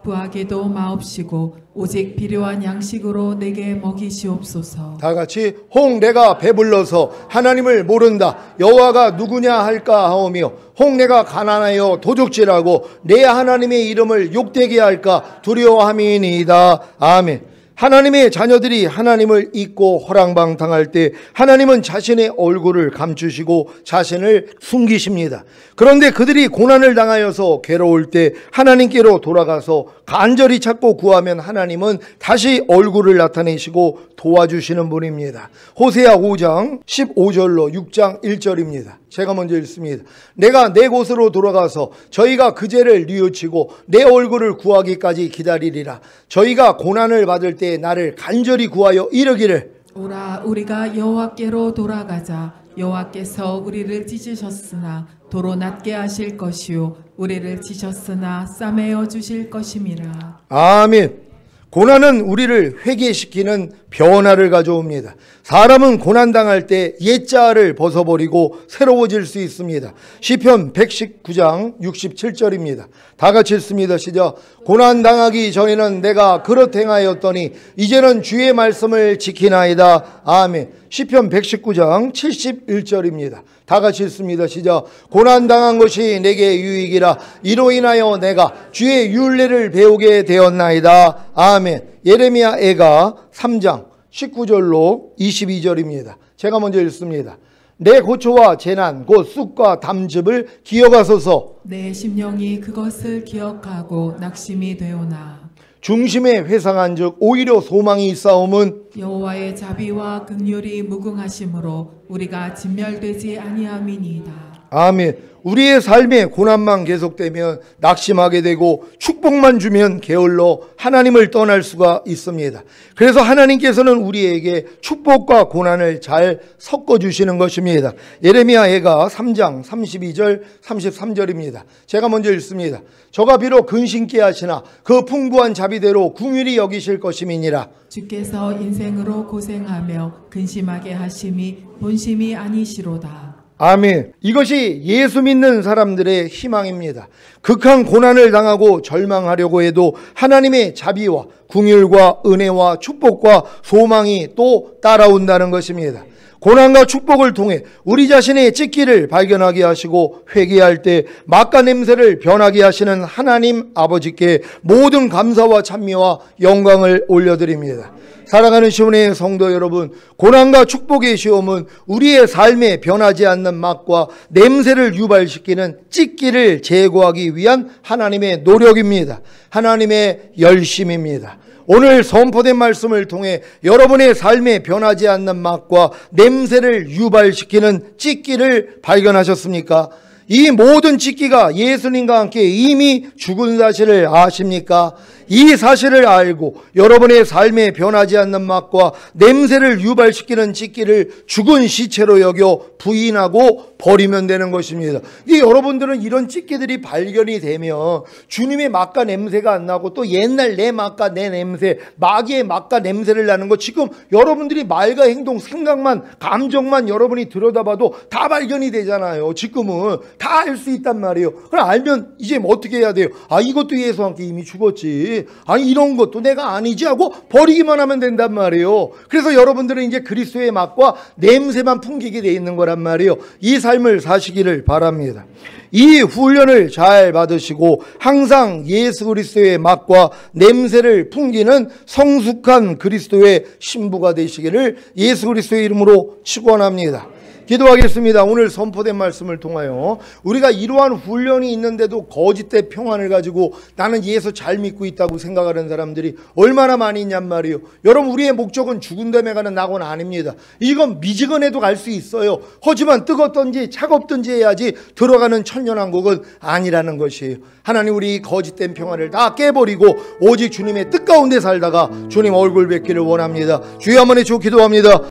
부하게도 마옵시고 오직 필요한 양식으로 내게 먹이시옵소서. 다 같이 혹 내가 배불러서 하나님을 모른다, 여호와가 누구냐 할까 하오며 혹 내가 가난하여 도적질하고 내 하나님의 이름을 욕되게 할까 두려워함이니이다. 아멘. 하나님의 자녀들이 하나님을 잊고 허랑방탕할 때 하나님은 자신의 얼굴을 감추시고 자신을 숨기십니다. 그런데 그들이 고난을 당하여서 괴로울 때 하나님께로 돌아가서 간절히 찾고 구하면 하나님은 다시 얼굴을 나타내시고 도와주시는 분입니다. 호세아 5장 15절로 6장 1절입니다. 제가 먼저 읽습니다. 내가 내 곳으로 돌아가서 저희가 그 죄를 뉘우치고 내 얼굴을 구하기까지 기다리리라. 저희가 고난을 받을 때 나를 간절히 구하여 이르기를 오라 우리가 여호와께로 돌아가자. 여호와께서 우리를 찢으셨으나 도로 낮게 하실 것이요 우리를 치셨으나 싸매어 주실 것임이라. 아멘. 고난은 우리를 회개시키는 변화를 가져옵니다. 사람은 고난당할 때 옛자를 벗어버리고 새로워질 수 있습니다. 시편 119장 67절입니다. 다 같이 읽습니다. 시작. 고난당하기 전에는 내가 그릇 행하였더니 이제는 주의 말씀을 지키나이다. 아멘. 시편 119장 71절입니다. 다 같이 읽습니다. 시작. 고난당한 것이 내게 유익이라 이로 인하여 내가 주의 율례를 배우게 되었나이다. 아멘. 예레미야 애가 3장 19절로 22절입니다. 제가 먼저 읽습니다. 내 고초와 재난 곧 쑥과 담즙을 기억하소서. 내 심령이 그것을 기억하고 낙심이 되오나 중심에 회상한즉 오히려 소망이 있사옴은 여호와의 자비와 긍휼이 무궁하심으로 우리가 진멸되지 아니함이니이다. 아멘. 우리의 삶에 고난만 계속되면 낙심하게 되고 축복만 주면 게을러 하나님을 떠날 수가 있습니다. 그래서 하나님께서는 우리에게 축복과 고난을 잘 섞어주시는 것입니다. 예레미야 애가 3장 32절 33절입니다. 제가 먼저 읽습니다. 저가 비록 근심케 하시나 그 풍부한 자비대로 긍휼히 여기실 것임이니라. 주께서 인생으로 고생하며 근심하게 하심이 본심이 아니시로다. 아멘. 이것이 예수 믿는 사람들의 희망입니다. 극한 고난을 당하고 절망하려고 해도 하나님의 자비와 긍휼과 은혜와 축복과 소망이 또 따라온다는 것입니다. 고난과 축복을 통해 우리 자신의 찢기를 발견하게 하시고 회개할 때 맛과 냄새를 변하게 하시는 하나님 아버지께 모든 감사와 찬미와 영광을 올려드립니다. 사랑하는 시온의 성도 여러분, 고난과 축복의 시험은 우리의 삶에 변하지 않는 맛과 냄새를 유발시키는 찢기를 제거하기 위한 하나님의 노력입니다. 하나님의 열심입니다. 오늘 선포된 말씀을 통해 여러분의 삶에 변하지 않는 맛과 냄새를 유발시키는 찢기를 발견하셨습니까? 이 모든 찢기가 예수님과 함께 이미 죽은 사실을 아십니까? 이 사실을 알고 여러분의 삶에 변하지 않는 맛과 냄새를 유발시키는 찢기를 죽은 시체로 여겨 부인하고 버리면 되는 것입니다. 이 여러분들은 이런 찌개들이 발견이 되면 주님의 맛과 냄새가 안 나고 또 옛날 내 맛과 내 냄새, 마귀의 맛과 냄새를 나는 거, 지금 여러분들이 말과 행동, 생각만, 감정만 여러분이 들여다봐도 다 발견이 되잖아요. 지금은 다 알 수 있단 말이에요. 그럼 알면 이제 뭐 어떻게 해야 돼요? 아, 이것도 예수와 함께 이미 죽었지. 아니, 이런 것도 내가 아니지 하고 버리기만 하면 된단 말이에요. 그래서 여러분들은 이제 그리스도의 맛과 냄새만 풍기게 돼 있는 거란 말이에요. 이 삶을 사시기를 바랍니다. 이 훈련을 잘 받으시고 항상 예수 그리스도의 맛과 냄새를 풍기는 성숙한 그리스도의 신부가 되시기를 예수 그리스도의 이름으로 축원합니다. 기도하겠습니다. 오늘 선포된 말씀을 통하여 우리가 이러한 훈련이 있는데도 거짓된 평안을 가지고 나는 예수 잘 믿고 있다고 생각하는 사람들이 얼마나 많이 있냔 말이에요. 여러분, 우리의 목적은 죽은 다음에 가는 낙원 아닙니다. 이건 미지근해도 갈 수 있어요. 하지만 뜨겁든지 차갑든지 해야지 들어가는 천년왕국은 아니라는 것이에요. 하나님, 우리 거짓된 평안을 다 깨버리고 오직 주님의 뜻 가운데 살다가 주님 얼굴 뵙기를 원합니다. 주여 한번 해주고 기도합니다.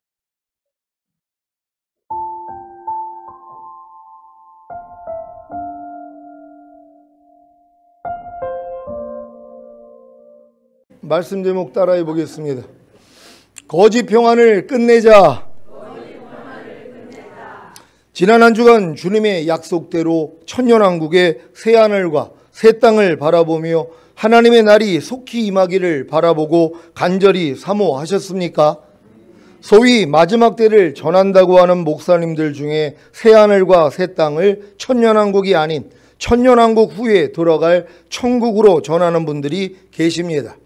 말씀 제목 따라해 보겠습니다. 거짓 평안을 끝내자. 지난 한 주간 주님의 약속대로 천년왕국의 새하늘과 새 땅을 바라보며 하나님의 날이 속히 임하기를 바라보고 간절히 사모하셨습니까? 소위 마지막 때를 전한다고 하는 목사님들 중에 새하늘과 새 땅을 천년왕국이 아닌 천년왕국 후에 들어갈 천국으로 전하는 분들이 계십니다.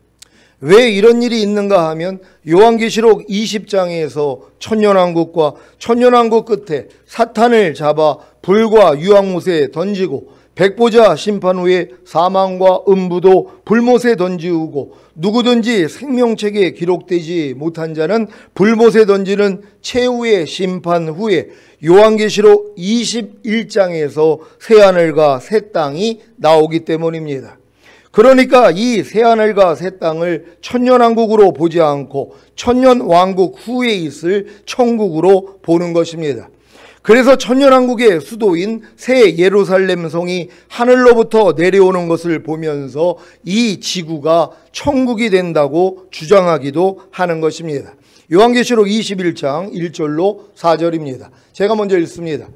왜 이런 일이 있는가 하면 요한계시록 20장에서 천년왕국과 천년왕국 끝에 사탄을 잡아 불과 유황못에 던지고 백보자 심판 후에 사망과 음부도 불못에 던지우고 누구든지 생명책에 기록되지 못한 자는 불못에 던지는 최후의 심판 후에 요한계시록 21장에서 새하늘과 새 땅이 나오기 때문입니다. 그러니까 이 새하늘과 새 땅을 천년왕국으로 보지 않고 천년왕국 후에 있을 천국으로 보는 것입니다. 그래서 천년왕국의 수도인 새 예루살렘 성이 하늘로부터 내려오는 것을 보면서 이 지구가 천국이 된다고 주장하기도 하는 것입니다. 요한계시록 21장 1절로 4절입니다. 제가 먼저 읽습니다.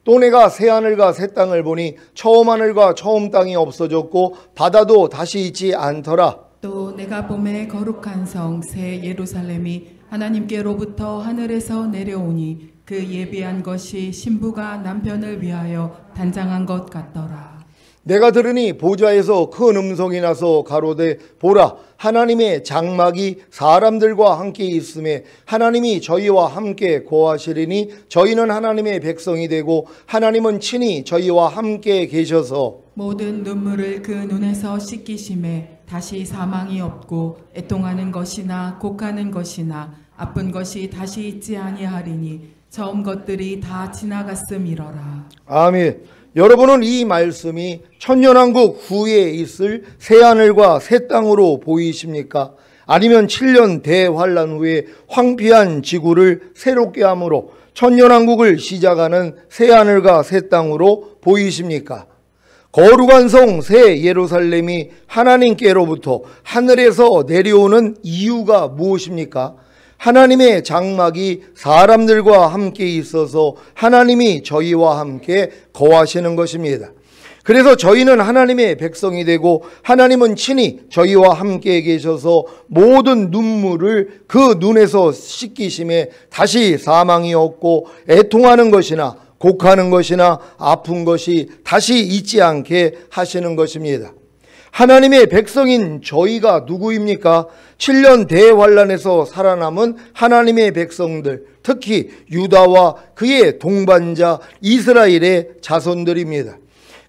또 내가 새 하늘과 새 땅을 보니 처음 하늘과 처음 땅이 없어졌고 바다도 다시 있지 않더라. 또 내가 봄에 거룩한 성 새 예루살렘이 하나님께로부터 하늘에서 내려오니 그 예비한 것이 신부가 남편을 위하여 단장한 것 같더라. 내가 들으니 보좌에서 큰 음성이 나서 가로되 보라, 하나님의 장막이 사람들과 함께 있음에 하나님이 저희와 함께 거하시리니 저희는 하나님의 백성이 되고 하나님은 친히 저희와 함께 계셔서 모든 눈물을 그 눈에서 씻기심에 다시 사망이 없고 애통하는 것이나 곡하는 것이나 아픈 것이 다시 있지 아니하리니 처음 것들이 다 지나갔음이러라. 아멘. 여러분은 이 말씀이 천년왕국 후에 있을 새하늘과 새 땅으로 보이십니까? 아니면 7년 대환란 후에 황폐한 지구를 새롭게 함으로 천년왕국을 시작하는 새하늘과 새 땅으로 보이십니까? 거룩한 성 새 예루살렘이 하나님께로부터 하늘에서 내려오는 이유가 무엇입니까? 하나님의 장막이 사람들과 함께 있어서 하나님이 저희와 함께 거하시는 것입니다. 그래서 저희는 하나님의 백성이 되고 하나님은 친히 저희와 함께 계셔서 모든 눈물을 그 눈에서 씻기심에 다시 사망이 없고 애통하는 것이나 곡하는 것이나 아픈 것이 다시 있지 않게 하시는 것입니다. 하나님의 백성인 저희가 누구입니까? 7년 대환란에서 살아남은 하나님의 백성들, 특히 유다와 그의 동반자 이스라엘의 자손들입니다.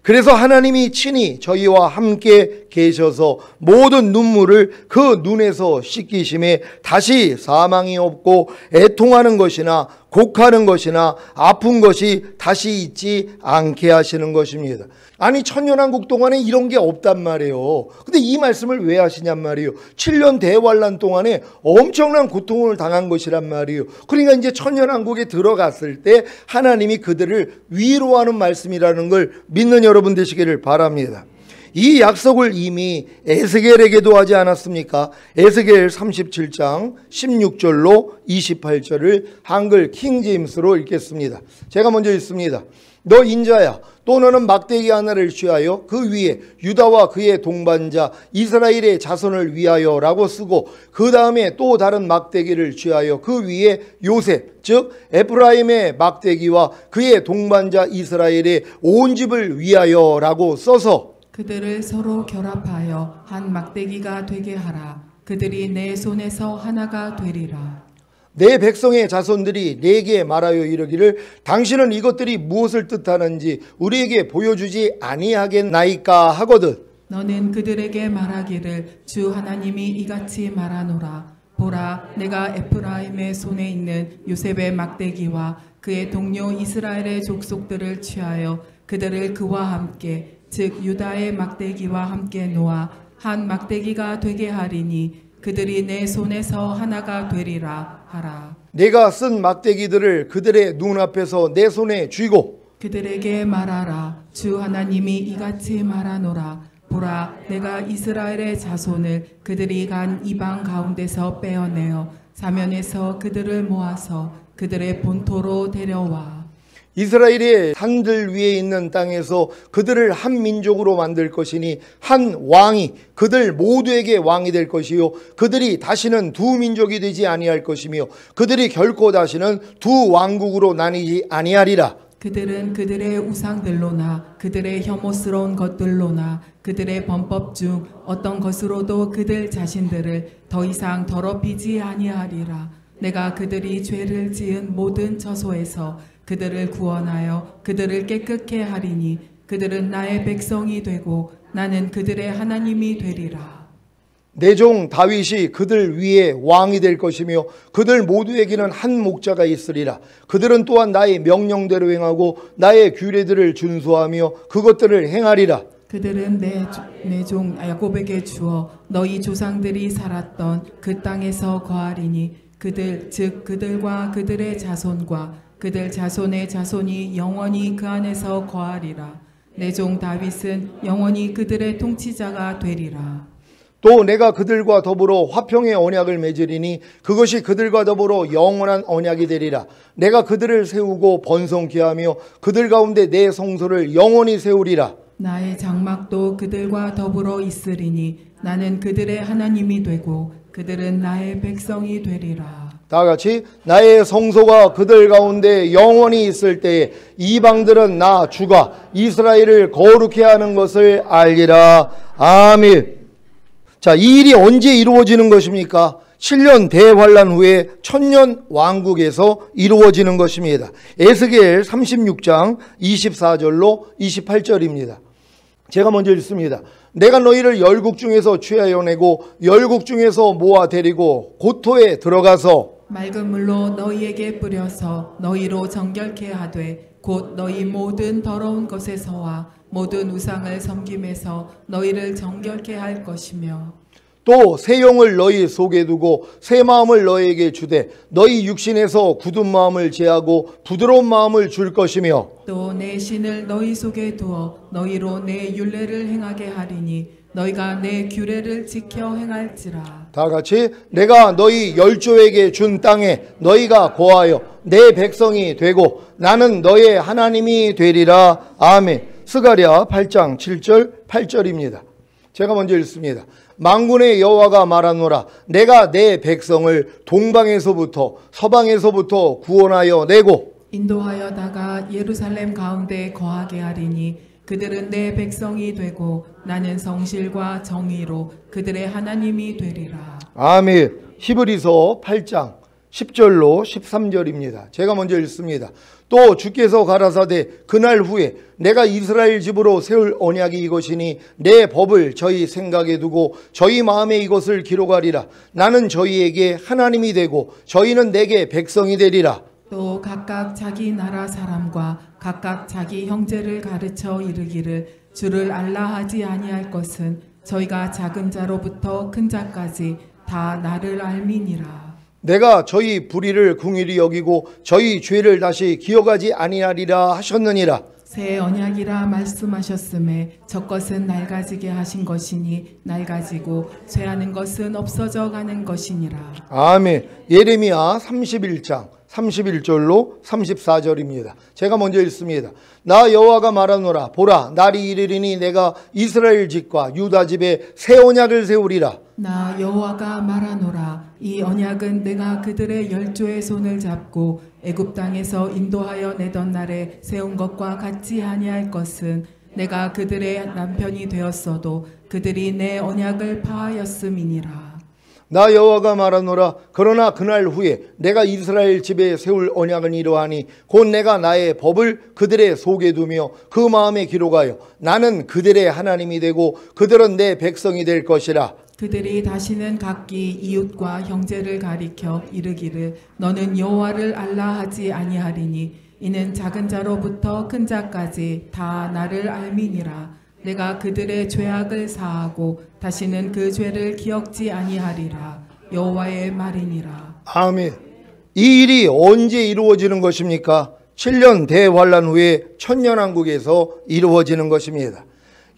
그래서 하나님이 친히 저희와 함께 계셔서 모든 눈물을 그 눈에서 씻기심에 다시 사망이 없고 애통하는 것이나 곡하는 것이나 아픈 것이 다시 있지 않게 하시는 것입니다. 아니 천년왕국 동안에 이런 게 없단 말이에요. 근데 이 말씀을 왜 하시냔 말이에요. 7년 대환란 동안에 엄청난 고통을 당한 것이란 말이에요. 그러니까 이제 천년왕국에 들어갔을 때 하나님이 그들을 위로하는 말씀이라는 걸 믿는 여러분 되시기를 바랍니다. 이 약속을 이미 에스겔에게도 하지 않았습니까? 에스겔 37장 16절로 28절을 한글 킹제임스로 읽겠습니다. 제가 먼저 읽습니다. 너 인자야, 또 너는 막대기 하나를 취하여 그 위에 유다와 그의 동반자 이스라엘의 자손을 위하여라고 쓰고 그 다음에 또 다른 막대기를 취하여 그 위에 요셉 즉 에프라임의 막대기와 그의 동반자 이스라엘의 온 집을 위하여라고 써서 그들을 서로 결합하여 한 막대기가 되게 하라. 그들이 내 손에서 하나가 되리라. 내 백성의 자손들이 내게 말하여 이르기를 당신은 이것들이 무엇을 뜻하는지 우리에게 보여주지 아니하겠나이까 하거든. 너는 그들에게 말하기를 주 하나님이 이같이 말하노라. 보라, 내가 에프라임의 손에 있는 요셉의 막대기와 그의 동료 이스라엘의 족속들을 취하여 그들을 그와 함께 즉 유다의 막대기와 함께 놓아 한 막대기가 되게 하리니 그들이 내 손에서 하나가 되리라 하라. 내가 쓴 막대기들을 그들의 눈앞에서 내 손에 쥐고 그들에게 말하라. 주 하나님이 이같이 말하노라. 보라, 내가 이스라엘의 자손을 그들이 간 이방 가운데서 빼어내어 사면에서 그들을 모아서 그들의 본토로 데려와 이스라엘의 산들 위에 있는 땅에서 그들을 한 민족으로 만들 것이니 한 왕이 그들 모두에게 왕이 될 것이요 그들이 다시는 두 민족이 되지 아니할 것이며 그들이 결코 다시는 두 왕국으로 나뉘지 아니하리라. 그들은 그들의 우상들로나 그들의 혐오스러운 것들로나 그들의 범법 중 어떤 것으로도 그들 자신들을 더 이상 더럽히지 아니하리라. 내가 그들이 죄를 지은 모든 처소에서 그들을 구원하여 그들을 깨끗게 하리니 그들은 나의 백성이 되고 나는 그들의 하나님이 되리라. 내 종 다윗이 그들 위에 왕이 될 것이며 그들 모두에게는 한 목자가 있으리라. 그들은 또한 나의 명령대로 행하고 나의 규례들을 준수하며 그것들을 행하리라. 그들은 내 종 야곱에게 주어 너희 조상들이 살았던 그 땅에서 거하리니 그들 즉 그들과 그들의 자손과 그들 자손의 자손이 영원히 그 안에서 거하리라. 내 종 다윗은 영원히 그들의 통치자가 되리라. 또 내가 그들과 더불어 화평의 언약을 맺으리니 그것이 그들과 더불어 영원한 언약이 되리라. 내가 그들을 세우고 번성케 하며 그들 가운데 내 성소를 영원히 세우리라. 나의 장막도 그들과 더불어 있으리니 나는 그들의 하나님이 되고 그들은 나의 백성이 되리라. 다 같이 나의 성소가 그들 가운데 영원히 있을 때에 이방들은 나 주가 이스라엘을 거룩해 하는 것을 알리라. 아멘. 자, 이 일이 언제 이루어지는 것입니까? 7년 대환란 후에 천년 왕국에서 이루어지는 것입니다. 에스겔 36장 24절로 28절입니다. 제가 먼저 읽습니다. 내가 너희를 열국 중에서 취하여 내고 열국 중에서 모아 데리고 고토에 들어가서 맑은 물로 너희에게 뿌려서 너희로 정결케 하되 곧 너희 모든 더러운 것에서와 모든 우상을 섬김에서 너희를 정결케 할 것이며 또 새 영을 너희 속에 두고 새 마음을 너희에게 주되 너희 육신에서 굳은 마음을 제하고 부드러운 마음을 줄 것이며 또 내 신을 너희 속에 두어 너희로 내 율례를 행하게 하리니 너희가 내 규례를 지켜 행할지라. 다 같이 내가 너희 열조에게 준 땅에 너희가 거하여 내 백성이 되고 나는 너의 하나님이 되리라. 아멘. 스가랴 8장 7절 8절입니다. 제가 먼저 읽습니다. 만군의 여호와가 말하노라. 내가 내 백성을 동방에서부터 서방에서부터 구원하여 내고 인도하여다가 예루살렘 가운데 거하게 하리니 그들은 내 백성이 되고 나는 성실과 정의로 그들의 하나님이 되리라. 아멘. 히브리서 8장 10절로 13절입니다. 제가 먼저 읽습니다. 또 주께서 가라사대 그날 후에 내가 이스라엘 집으로 세울 언약이 이것이니 내 법을 저희 생각에 두고 저희 마음에 이것을 기록하리라. 나는 저희에게 하나님이 되고 저희는 내게 백성이 되리라. 또 각각 자기 나라 사람과 각각 자기 형제를 가르쳐 이르기를 주를 알라 하지 아니할 것은 저희가 작은 자로부터 큰 자까지 다 나를 알미니라. 내가 저희 불의를 긍휼히 여기고 저희 죄를 다시 기억하지 아니하리라 하셨느니라. 새 언약이라 말씀하셨음에 저것은 낡아지게 하신 것이니 낡아지고 쇠하는 것은 없어져 가는 것이니라. 아멘. 예레미야 31장 31절로 34절입니다. 제가 먼저 읽습니다. 나 여호와가 말하노라. 보라, 날이 이르리니 내가 이스라엘 집과 유다 집에 새 언약을 세우리라. 나 여호와가 말하노라. 이 언약은 내가 그들의 열조의 손을 잡고 애굽 땅에서 인도하여 내던 날에 세운 것과 같지 아니할 것은 내가 그들의 남편이 되었어도 그들이 내 언약을 파하였음이니라. 나 여호와가 말하노라. 그러나 그날 후에 내가 이스라엘 집에 세울 언약은 이러하니 곧 내가 나의 법을 그들의 속에 두며 그 마음에 기록하여 나는 그들의 하나님이 되고 그들은 내 백성이 될 것이라. 그들이 다시는 각기 이웃과 형제를 가리켜 이르기를 너는 여호와를 알라 하지 아니하리니 이는 작은 자로부터 큰 자까지 다 나를 알미니라. 내가 그들의 죄악을 사하고 다시는 그 죄를 기억지 아니하리라. 여호와의 말이니라. 아멘. 이 일이 언제 이루어지는 것입니까? 7년 대환란 후에 천년왕국에서 이루어지는 것입니다.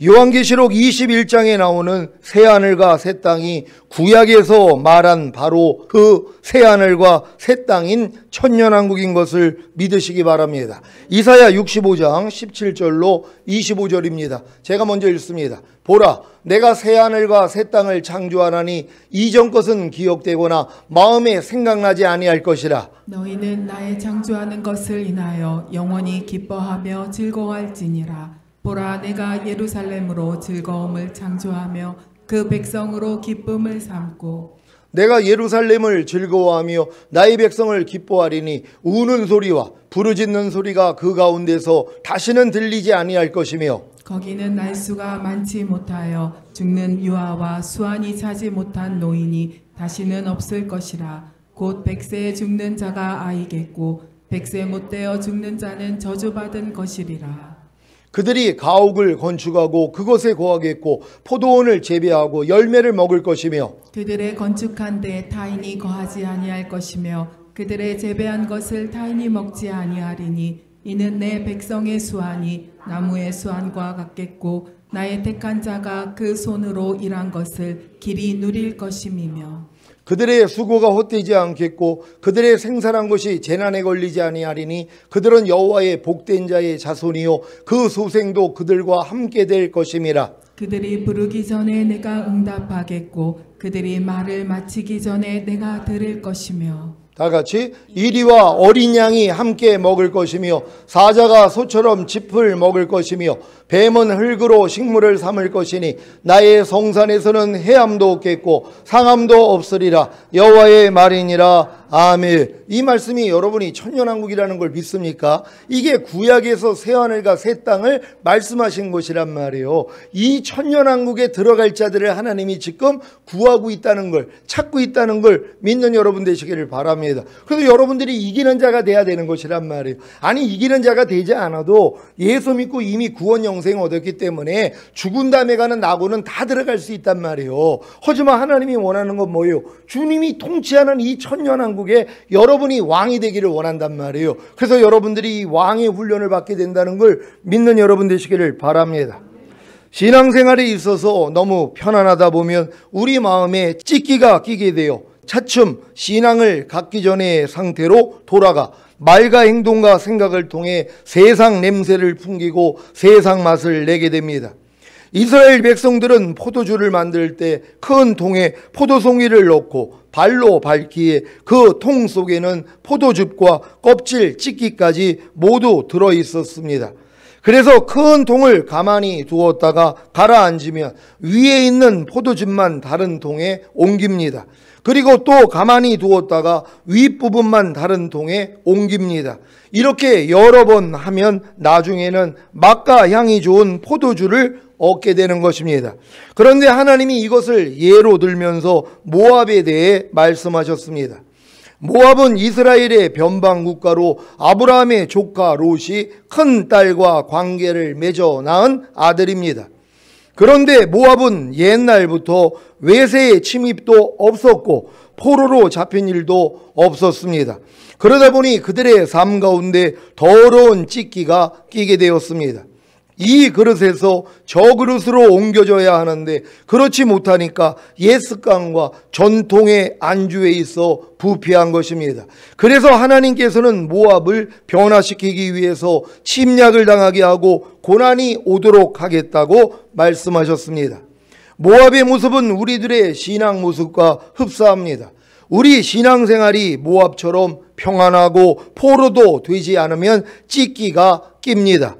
요한계시록 21장에 나오는 새하늘과 새 땅이 구약에서 말한 바로 그 새하늘과 새 땅인 천년왕국인 것을 믿으시기 바랍니다. 이사야 65장 17절로 25절입니다. 제가 먼저 읽습니다. 보라, 내가 새하늘과 새 땅을 창조하나니 이전 것은 기억되거나 마음에 생각나지 아니할 것이라. 너희는 나의 창조하는 것을 인하여 영원히 기뻐하며 즐거워할지니라. 보라, 내가 예루살렘으로 즐거움을 창조하며 그 백성으로 기쁨을 삼고 내가 예루살렘을 즐거워하며 나의 백성을 기뻐하리니 우는 소리와 부르짖는 소리가 그 가운데서 다시는 들리지 아니할 것이며 거기는 날수가 많지 못하여 죽는 유아와 수완이 차지 못한 노인이 다시는 없을 것이라. 곧 100세에 죽는 자가 아이겠고 100세 못되어 죽는 자는 저주받은 것이리라. 그들이 가옥을 건축하고 그것에 거하겠고 포도원을 재배하고 열매를 먹을 것이며 그들의 건축한 데 타인이 거하지 아니할 것이며 그들의 재배한 것을 타인이 먹지 아니하리니 이는 내 백성의 수완이 나무의 수완과 같겠고 나의 택한 자가 그 손으로 일한 것을 길이 누릴 것임이며 그들의 수고가 헛되지 않겠고 그들의 생산한 것이 재난에 걸리지 아니하리니 그들은 여호와의 복된 자의 자손이요 그 소생도 그들과 함께 될 것임이라. 그들이 부르기 전에 내가 응답하겠고 그들이 말을 마치기 전에 내가 들을 것이며 다 같이 이리와 어린 양이 함께 먹을 것이며 사자가 소처럼 짚을 먹을 것이며 뱀은 흙으로 식물을 삼을 것이니 나의 성산에서는 해함도 없겠고 상함도 없으리라. 여호와의 말이니라. 아멘. 이 말씀이 여러분이 천년왕국이라는 걸 믿습니까? 이게 구약에서 새하늘과 새 땅을 말씀하신 것이란 말이에요. 이 천년왕국에 들어갈 자들을 하나님이 지금 구하고 있다는 걸, 찾고 있다는 걸 믿는 여러분 되시기를 바랍니다. 그래서 여러분들이 이기는 자가 돼야 되는 것이란 말이에요. 아니, 이기는 자가 되지 않아도 예수 믿고 이미 구원 영생 얻었기 때문에 죽은 다음에 가는 낙원은 다 들어갈 수 있단 말이에요. 하지만 하나님이 원하는 건 뭐예요? 주님이 통치하는 이 천년왕국에 여러분이 왕이 되기를 원한단 말이에요. 그래서 여러분들이 왕의 훈련을 받게 된다는 걸 믿는 여러분 되시기를 바랍니다. 신앙생활에 있어서 너무 편안하다 보면 우리 마음에 찢기가 끼게 돼요. 차츰 신앙을 갖기 전의 상태로 돌아가 말과 행동과 생각을 통해 세상 냄새를 풍기고 세상 맛을 내게 됩니다. 이스라엘 백성들은 포도주를 만들 때 큰 통에 포도송이를 넣고 발로 밟기에 그 통 속에는 포도즙과 껍질 찢기까지 모두 들어 있었습니다. 그래서 큰 통을 가만히 두었다가 가라앉으면 위에 있는 포도즙만 다른 통에 옮깁니다. 그리고 또 가만히 두었다가 윗부분만 다른 통에 옮깁니다. 이렇게 여러 번 하면 나중에는 맛과 향이 좋은 포도주를 얻게 되는 것입니다. 그런데 하나님이 이것을 예로 들면서 모압에 대해 말씀하셨습니다. 모압은 이스라엘의 변방 국가로 아브라함의 조카 롯이 큰 딸과 관계를 맺어 낳은 아들입니다. 그런데 모압은 옛날부터 외세의 침입도 없었고 포로로 잡힌 일도 없었습니다. 그러다 보니 그들의 삶 가운데 더러운 찌기가 끼게 되었습니다. 이 그릇에서 저 그릇으로 옮겨져야 하는데 그렇지 못하니까 옛 습관과 전통의 안주에 있어 부패한 것입니다. 그래서 하나님께서는 모압을 변화시키기 위해서 침략을 당하게 하고 고난이 오도록 하겠다고 말씀하셨습니다. 모압의 모습은 우리들의 신앙 모습과 흡사합니다. 우리 신앙생활이 모압처럼 평안하고 포로도 되지 않으면 찢기가 낍니다.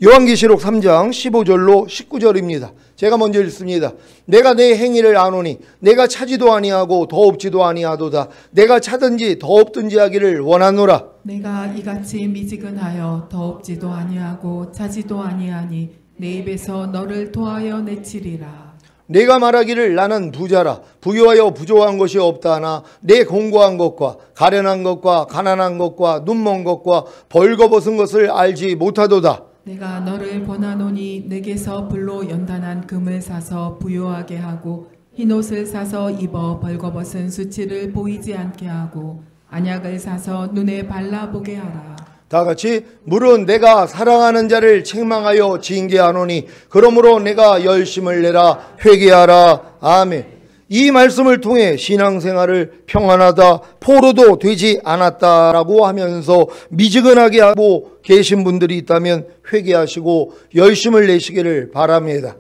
요한계시록 3장 15절로 19절입니다. 제가 먼저 읽습니다. 내가 내 행위를 아노니 내가 차지도 아니하고 더없지도 아니하도다. 내가 차든지 더없든지 하기를 원하노라. 내가 이같이 미지근하여 더없지도 아니하고 차지도 아니하니 내 입에서 너를 토하여 내치리라. 내가 말하기를 나는 부자라 부유하여 부족한 것이 없다 하나 내 공고한 것과 가련한 것과 가난한 것과 눈먼 것과 벌거벗은 것을 알지 못하도다. 내가 너를 권하노니 내게서 불로 연단한 금을 사서 부요하게 하고 흰옷을 사서 입어 벌거벗은 수치를 보이지 않게 하고 안약을 사서 눈에 발라보게 하라. 다 같이 물은 내가 사랑하는 자를 책망하여 징계하노니 그러므로 내가 열심을 내라 회개하라. 아멘. 이 말씀을 통해 신앙생활을 평안하다 포로도 되지 않았다라고 하면서 미지근하게 하고 계신 분들이 있다면 회개하시고 열심을 내시기를 바랍니다.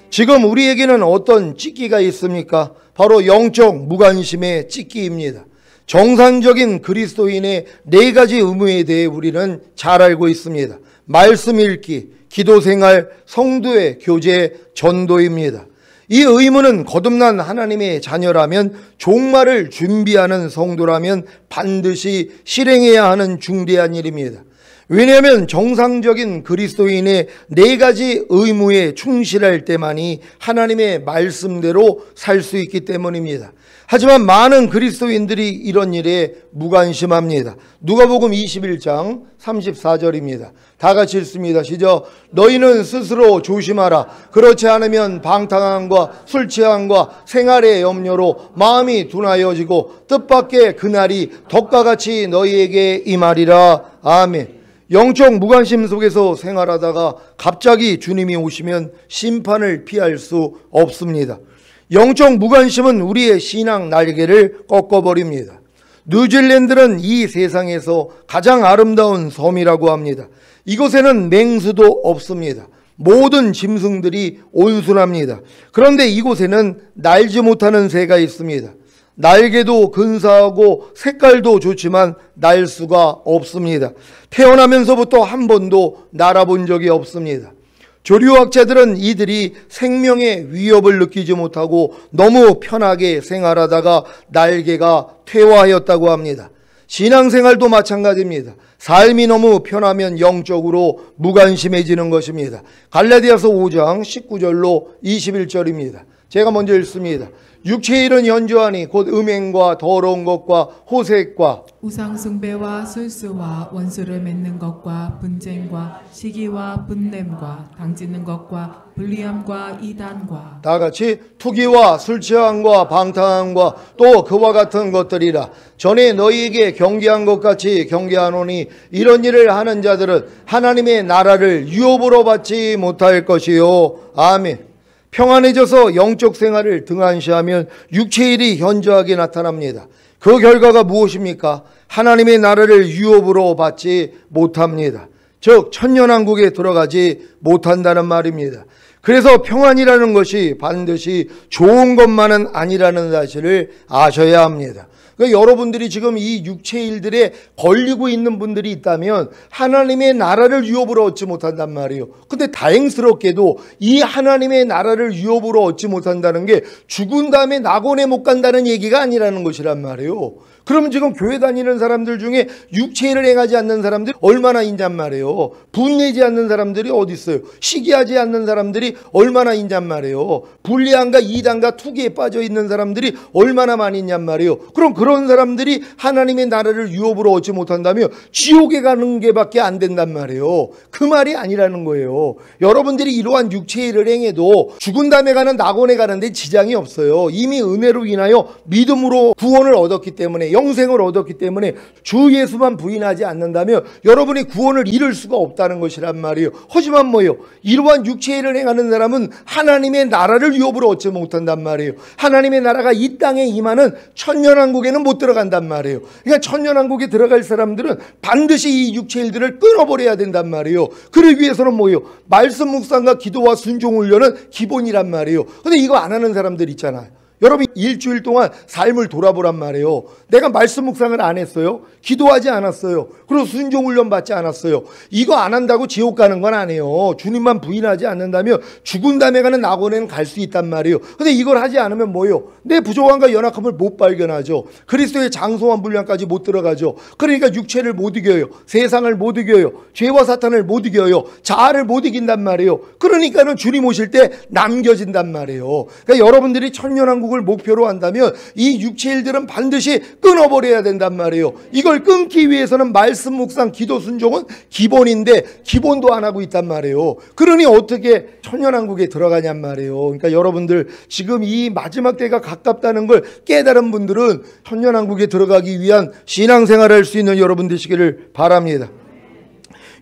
지금 우리에게는 어떤 찢기가 있습니까? 바로 영적 무관심의 찢기입니다. 정상적인 그리스도인의 4가지 의무에 대해 우리는 잘 알고 있습니다. 말씀 읽기, 기도생활, 성도의 교제, 전도입니다. 이 의무는 거듭난 하나님의 자녀라면 종말을 준비하는 성도라면 반드시 실행해야 하는 중대한 일입니다. 왜냐하면 정상적인 그리스도인의 4가지 의무에 충실할 때만이 하나님의 말씀대로 살 수 있기 때문입니다. 하지만 많은 그리스도인들이 이런 일에 무관심합니다. 누가복음 21장 34절입니다. 다 같이 읽습니다. 시작. 너희는 스스로 조심하라. 그렇지 않으면 방탕함과 술 취함과 생활의 염려로 마음이 둔하여지고 뜻밖의 그날이 덕과 같이 너희에게 임하리라. 아멘. 영적 무관심 속에서 생활하다가 갑자기 주님이 오시면 심판을 피할 수 없습니다. 영적 무관심은 우리의 신앙 날개를 꺾어버립니다. 뉴질랜드는 이 세상에서 가장 아름다운 섬이라고 합니다. 이곳에는 맹수도 없습니다. 모든 짐승들이 온순합니다. 그런데 이곳에는 날지 못하는 새가 있습니다. 날개도 근사하고 색깔도 좋지만 날 수가 없습니다. 태어나면서부터 한 번도 날아본 적이 없습니다. 조류학자들은 이들이 생명의 위협을 느끼지 못하고 너무 편하게 생활하다가 날개가 퇴화하였다고 합니다. 신앙생활도 마찬가지입니다. 삶이 너무 편하면 영적으로 무관심해지는 것입니다. 갈라디아서 5장 19절로 21절입니다. 제가 먼저 읽습니다. 육체의 일은 현저하니 곧 음행과 더러운 것과 호색과 우상숭배와 술수와 원수를 맺는 것과 분쟁과 시기와 분냄과 당짓는 것과 불리함과 이단과 다 같이 투기와 술취함과 방탕함과 또 그와 같은 것들이라. 전에 너희에게 경계한 것 같이 경계하노니 이런 일을 하는 자들은 하나님의 나라를 유업으로 받지 못할 것이요. 아멘. 평안해져서 영적 생활을 등한시하면 육체의 일이 현저하게 나타납니다. 그 결과가 무엇입니까? 하나님의 나라를 유업으로 받지 못합니다. 즉 천년왕국에 들어가지 못한다는 말입니다. 그래서 평안이라는 것이 반드시 좋은 것만은 아니라는 사실을 아셔야 합니다. 그러니까 여러분들이 지금 이 육체 일들에 걸리고 있는 분들이 있다면 하나님의 나라를 유업으로 얻지 못한단 말이에요. 근데 다행스럽게도 이 하나님의 나라를 유업으로 얻지 못한다는 게 죽은 다음에 낙원에 못 간다는 얘기가 아니라는 것이란 말이에요. 그러면 지금 교회 다니는 사람들 중에 육체를 행하지 않는 사람들이 얼마나 있냔 말이에요. 분내지 않는 사람들이 어디 있어요? 시기하지 않는 사람들이 얼마나 있냔 말이에요. 불리함과 이단과 투기에 빠져 있는 사람들이 얼마나 많이 있냔 말이에요. 그럼 그런 사람들이 하나님의 나라를 유업으로 얻지 못한다면 지옥에 가는 게밖에 안 된단 말이에요. 그 말이 아니라는 거예요. 여러분들이 이러한 육체의 일을 행해도 죽은 다음에 가는 낙원에 가는데 지장이 없어요. 이미 은혜로 인하여 믿음으로 구원을 얻었기 때문에, 영생을 얻었기 때문에 주 예수만 부인하지 않는다면 여러분이 구원을 잃을 수가 없다는 것이란 말이에요. 하지만 뭐예요? 이러한 육체의 일을 행하는 사람은 하나님의 나라를 유업으로 얻지 못한단 말이에요. 하나님의 나라가 이 땅에 임하는 천년왕국에는 못 들어간단 말이에요. 그러니까 천년왕국에 들어갈 사람들은 반드시 이 육체의 일들을 끊어버려야 된단 말이에요. 그러기 위해서는 뭐예요? 말씀 묵상과 기도와 순종 훈련은 기본이란 말이에요. 근데 이거 안 하는 사람들 있잖아요. 여러분 일주일 동안 삶을 돌아보란 말이에요. 내가 말씀 묵상을 안 했어요. 기도하지 않았어요. 그리고 순종 훈련 받지 않았어요. 이거 안 한다고 지옥 가는 건 아니에요. 주님만 부인하지 않는다면 죽은 다음에 가는 낙원에는 갈 수 있단 말이에요. 근데 이걸 하지 않으면 뭐예요? 내 부족함과 연약함을 못 발견하죠. 그리스도의 장성한 분량까지 못 들어가죠. 그러니까 육체를 못 이겨요. 세상을 못 이겨요. 죄와 사탄을 못 이겨요. 자아를 못 이긴단 말이에요. 그러니까는 주님 오실 때 남겨진단 말이에요. 그러니까 여러분들이 천년왕국 을 목표로 한다면 이 육체 일들은 반드시 끊어버려야 된단 말이에요. 이걸 끊기 위해서는 말씀 묵상 기도 순종은 기본인데 기본도 안 하고 있단 말이에요. 그러니 어떻게 천년왕국에 들어가냔 말이에요. 그러니까 여러분들 지금 이 마지막 때가 가깝다는 걸 깨달은 분들은 천년왕국에 들어가기 위한 신앙생활을 할 수 있는 여러분 되시기를 바랍니다.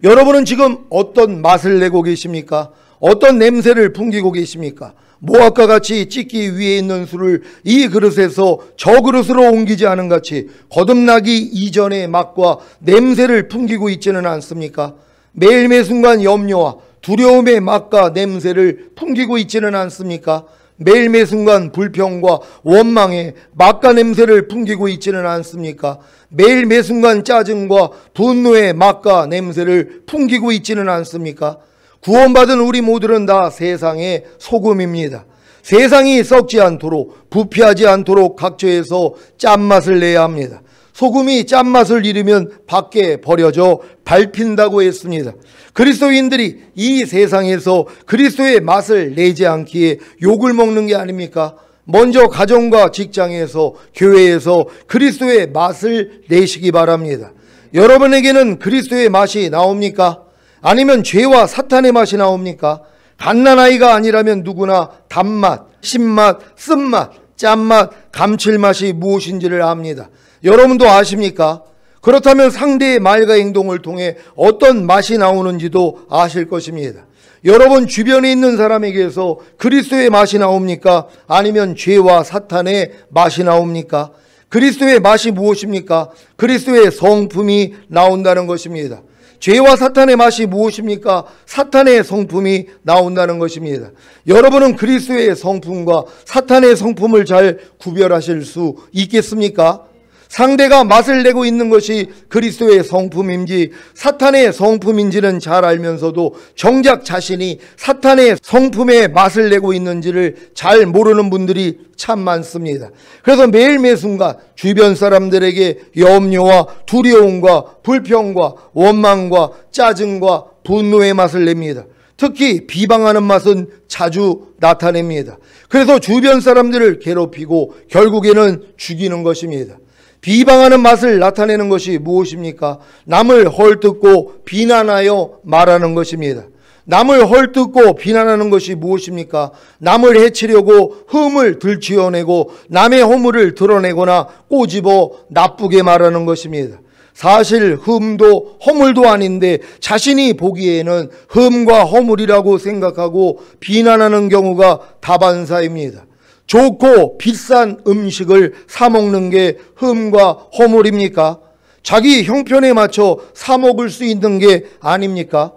여러분은 지금 어떤 맛을 내고 계십니까? 어떤 냄새를 풍기고 계십니까? 모압과 같이 찢기 위에 있는 술을 이 그릇에서 저 그릇으로 옮기지 않은 같이 거듭나기 이전의 맛과 냄새를 풍기고 있지는 않습니까? 매일 매 순간 염려와 두려움의 맛과 냄새를 풍기고 있지는 않습니까? 매일 매 순간 불평과 원망의 맛과 냄새를 풍기고 있지는 않습니까? 매일 매 순간 짜증과 분노의 맛과 냄새를 풍기고 있지는 않습니까? 구원받은 우리 모두는 다 세상의 소금입니다. 세상이 썩지 않도록, 부패하지 않도록 각처에서 짠맛을 내야 합니다. 소금이 짠맛을 잃으면 밖에 버려져 밟힌다고 했습니다. 그리스도인들이 이 세상에서 그리스도의 맛을 내지 않기에 욕을 먹는 게 아닙니까? 먼저 가정과 직장에서, 교회에서 그리스도의 맛을 내시기 바랍니다. 여러분에게는 그리스도의 맛이 나옵니까? 아니면 죄와 사탄의 맛이 나옵니까? 갓난아이가 아니라면 누구나 단맛, 신맛, 쓴맛, 짠맛, 감칠맛이 무엇인지를 압니다. 여러분도 아십니까? 그렇다면 상대의 말과 행동을 통해 어떤 맛이 나오는지도 아실 것입니다. 여러분 주변에 있는 사람에게서 그리스도의 맛이 나옵니까? 아니면 죄와 사탄의 맛이 나옵니까? 그리스도의 맛이 무엇입니까? 그리스도의 성품이 나온다는 것입니다. 죄와 사탄의 맛이 무엇입니까? 사탄의 성품이 나온다는 것입니다. 여러분은 그리스도의 성품과 사탄의 성품을 잘 구별하실 수 있겠습니까? 상대가 맛을 내고 있는 것이 그리스도의 성품인지 사탄의 성품인지는 잘 알면서도 정작 자신이 사탄의 성품의 맛을 내고 있는지를 잘 모르는 분들이 참 많습니다. 그래서 매일 매 순간 주변 사람들에게 염려와 두려움과 불평과 원망과 짜증과 분노의 맛을 냅니다. 특히 비방하는 맛은 자주 나타냅니다. 그래서 주변 사람들을 괴롭히고 결국에는 죽이는 것입니다. 비방하는 맛을 나타내는 것이 무엇입니까? 남을 헐뜯고 비난하여 말하는 것입니다. 남을 헐뜯고 비난하는 것이 무엇입니까? 남을 해치려고 흠을 들추어내고 남의 허물을 드러내거나 꼬집어 나쁘게 말하는 것입니다. 사실 흠도 허물도 아닌데 자신이 보기에는 흠과 허물이라고 생각하고 비난하는 경우가 다반사입니다. 좋고 비싼 음식을 사 먹는 게 흠과 허물입니까? 자기 형편에 맞춰 사 먹을 수 있는 게 아닙니까?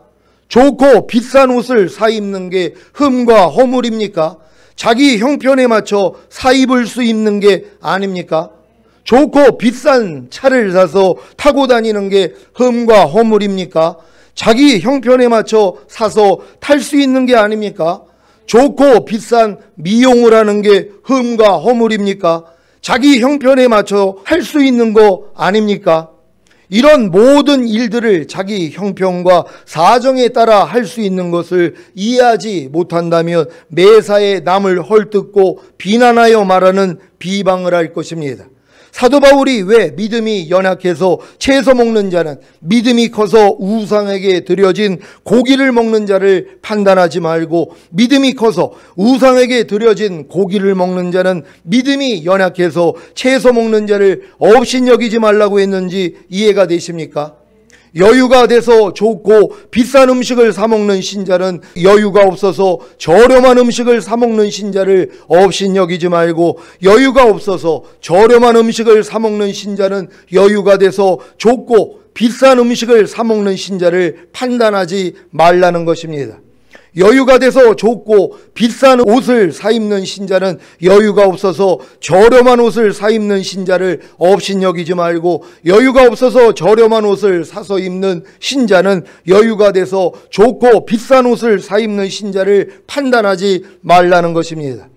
좋고 비싼 옷을 사 입는 게 흠과 허물입니까? 자기 형편에 맞춰 사 입을 수 있는 게 아닙니까? 좋고 비싼 차를 사서 타고 다니는 게 흠과 허물입니까? 자기 형편에 맞춰 사서 탈 수 있는 게 아닙니까? 좋고 비싼 미용을 하는 게 흠과 허물입니까? 자기 형편에 맞춰 할 수 있는 거 아닙니까? 이런 모든 일들을 자기 형편과 사정에 따라 할 수 있는 것을 이해하지 못한다면 매사에 남을 헐뜯고 비난하여 말하는 비방을 할 것입니다. 사도 바울이 왜 믿음이 연약해서 채소 먹는 자는 믿음이 커서 우상에게 드려진 고기를 먹는 자를 판단하지 말고 믿음이 커서 우상에게 드려진 고기를 먹는 자는 믿음이 연약해서 채소 먹는 자를 업신여기지 말라고 했는지 이해가 되십니까? 여유가 돼서 좋고 비싼 음식을 사 먹는 신자는 여유가 없어서 저렴한 음식을 사 먹는 신자를 업신여기지 말고, 여유가 없어서 저렴한 음식을 사 먹는 신자는 여유가 돼서 좋고 비싼 음식을 사 먹는 신자를 판단하지 말라는 것입니다. 여유가 돼서 좋고 비싼 옷을 사 입는 신자는 여유가 없어서 저렴한 옷을 사 입는 신자를 업신여기지 말고, 여유가 없어서 저렴한 옷을 사서 입는 신자는 여유가 돼서 좋고 비싼 옷을 사 입는 신자를 판단하지 말라는 것입니다.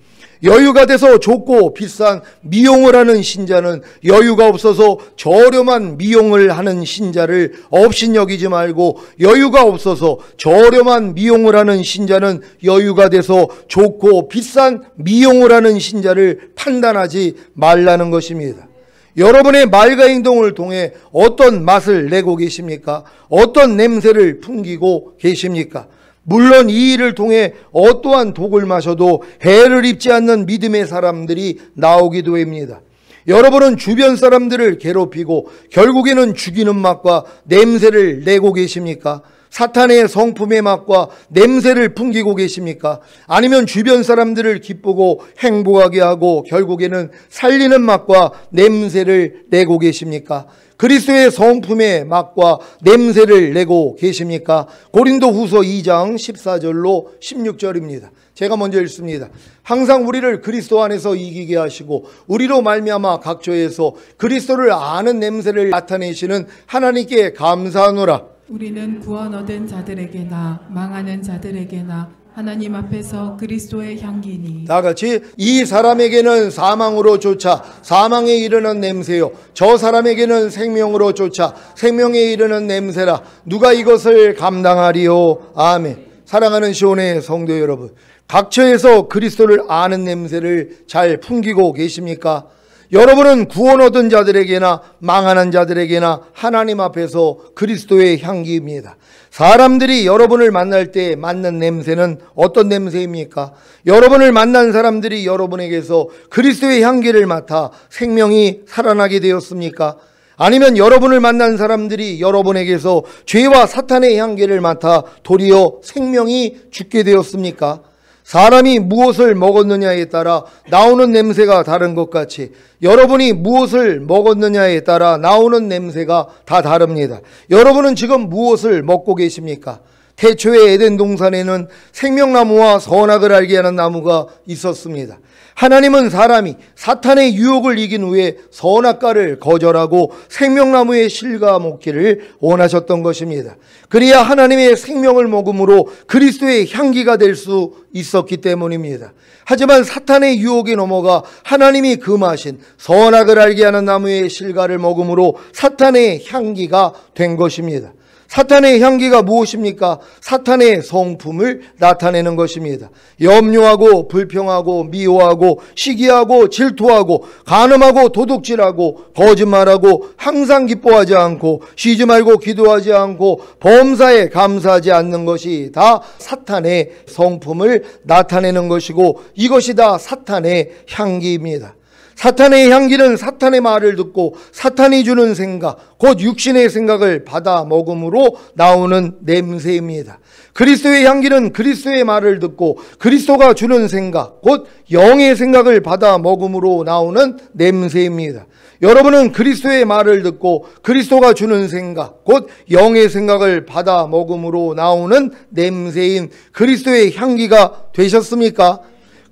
여유가 돼서 좋고 비싼 미용을 하는 신자는 여유가 없어서 저렴한 미용을 하는 신자를 업신여기지 말고, 여유가 없어서 저렴한 미용을 하는 신자는 여유가 돼서 좋고 비싼 미용을 하는 신자를 판단하지 말라는 것입니다. 여러분의 말과 행동을 통해 어떤 맛을 내고 계십니까? 어떤 냄새를 풍기고 계십니까? 물론 이 일을 통해 어떠한 독을 마셔도 해를 입지 않는 믿음의 사람들이 나오기도 합니다. 여러분은 주변 사람들을 괴롭히고 결국에는 죽이는 맛과 냄새를 내고 계십니까? 사탄의 성품의 맛과 냄새를 풍기고 계십니까? 아니면 주변 사람들을 기쁘고 행복하게 하고 결국에는 살리는 맛과 냄새를 내고 계십니까? 그리스도의 성품의 맛과 냄새를 내고 계십니까? 고린도후서 2장 14절로 16절입니다. 제가 먼저 읽습니다. 항상 우리를 그리스도 안에서 이기게 하시고 우리로 말미암아 각처에서 그리스도를 아는 냄새를 나타내시는 하나님께 감사하노라. 우리는 구원 얻은 자들에게나 망하는 자들에게나 하나님 앞에서 그리스도의 향기니. 다 같이 이 사람에게는 사망으로 쫓아 사망에 이르는 냄새요, 저 사람에게는 생명으로 쫓아 생명에 이르는 냄새라. 누가 이것을 감당하리요? 아멘. 사랑하는 시온의 성도 여러분, 각처에서 그리스도를 아는 냄새를 잘 풍기고 계십니까? 여러분은 구원 얻은 자들에게나 망하는 자들에게나 하나님 앞에서 그리스도의 향기입니다. 사람들이 여러분을 만날 때 맡는 냄새는 어떤 냄새입니까? 여러분을 만난 사람들이 여러분에게서 그리스도의 향기를 맡아 생명이 살아나게 되었습니까? 아니면 여러분을 만난 사람들이 여러분에게서 죄와 사탄의 향기를 맡아 도리어 생명이 죽게 되었습니까? 사람이 무엇을 먹었느냐에 따라 나오는 냄새가 다른 것 같이 여러분이 무엇을 먹었느냐에 따라 나오는 냄새가 다 다릅니다. 여러분은 지금 무엇을 먹고 계십니까? 태초의 에덴 동산에는 생명나무와 선악을 알게 하는 나무가 있었습니다. 하나님은 사람이 사탄의 유혹을 이긴 후에 선악과를 거절하고 생명나무의 실과 먹기를 원하셨던 것입니다. 그래야 하나님의 생명을 먹음으로 그리스도의 향기가 될 수 있었기 때문입니다. 하지만 사탄의 유혹에 넘어가 하나님이 금하신 선악을 알게 하는 나무의 실과를 먹음으로 사탄의 향기가 된 것입니다. 사탄의 향기가 무엇입니까? 사탄의 성품을 나타내는 것입니다. 염려하고 불평하고 미워하고 시기하고 질투하고 간음하고 도둑질하고 거짓말하고 항상 기뻐하지 않고 쉬지 말고 기도하지 않고 범사에 감사하지 않는 것이 다 사탄의 성품을 나타내는 것이고 이것이 다 사탄의 향기입니다. 사탄의 향기는 사탄의 말을 듣고 사탄이 주는 생각, 곧 육신의 생각을 받아 먹음으로 나오는 냄새입니다. 그리스도의 향기는 그리스도의 말을 듣고 그리스도가 주는 생각, 곧 영의 생각을 받아 먹음으로 나오는 냄새입니다. 여러분은 그리스도의 말을 듣고 그리스도가 주는 생각, 곧 영의 생각을 받아 먹음으로 나오는 냄새인 그리스도의 향기가 되셨습니까?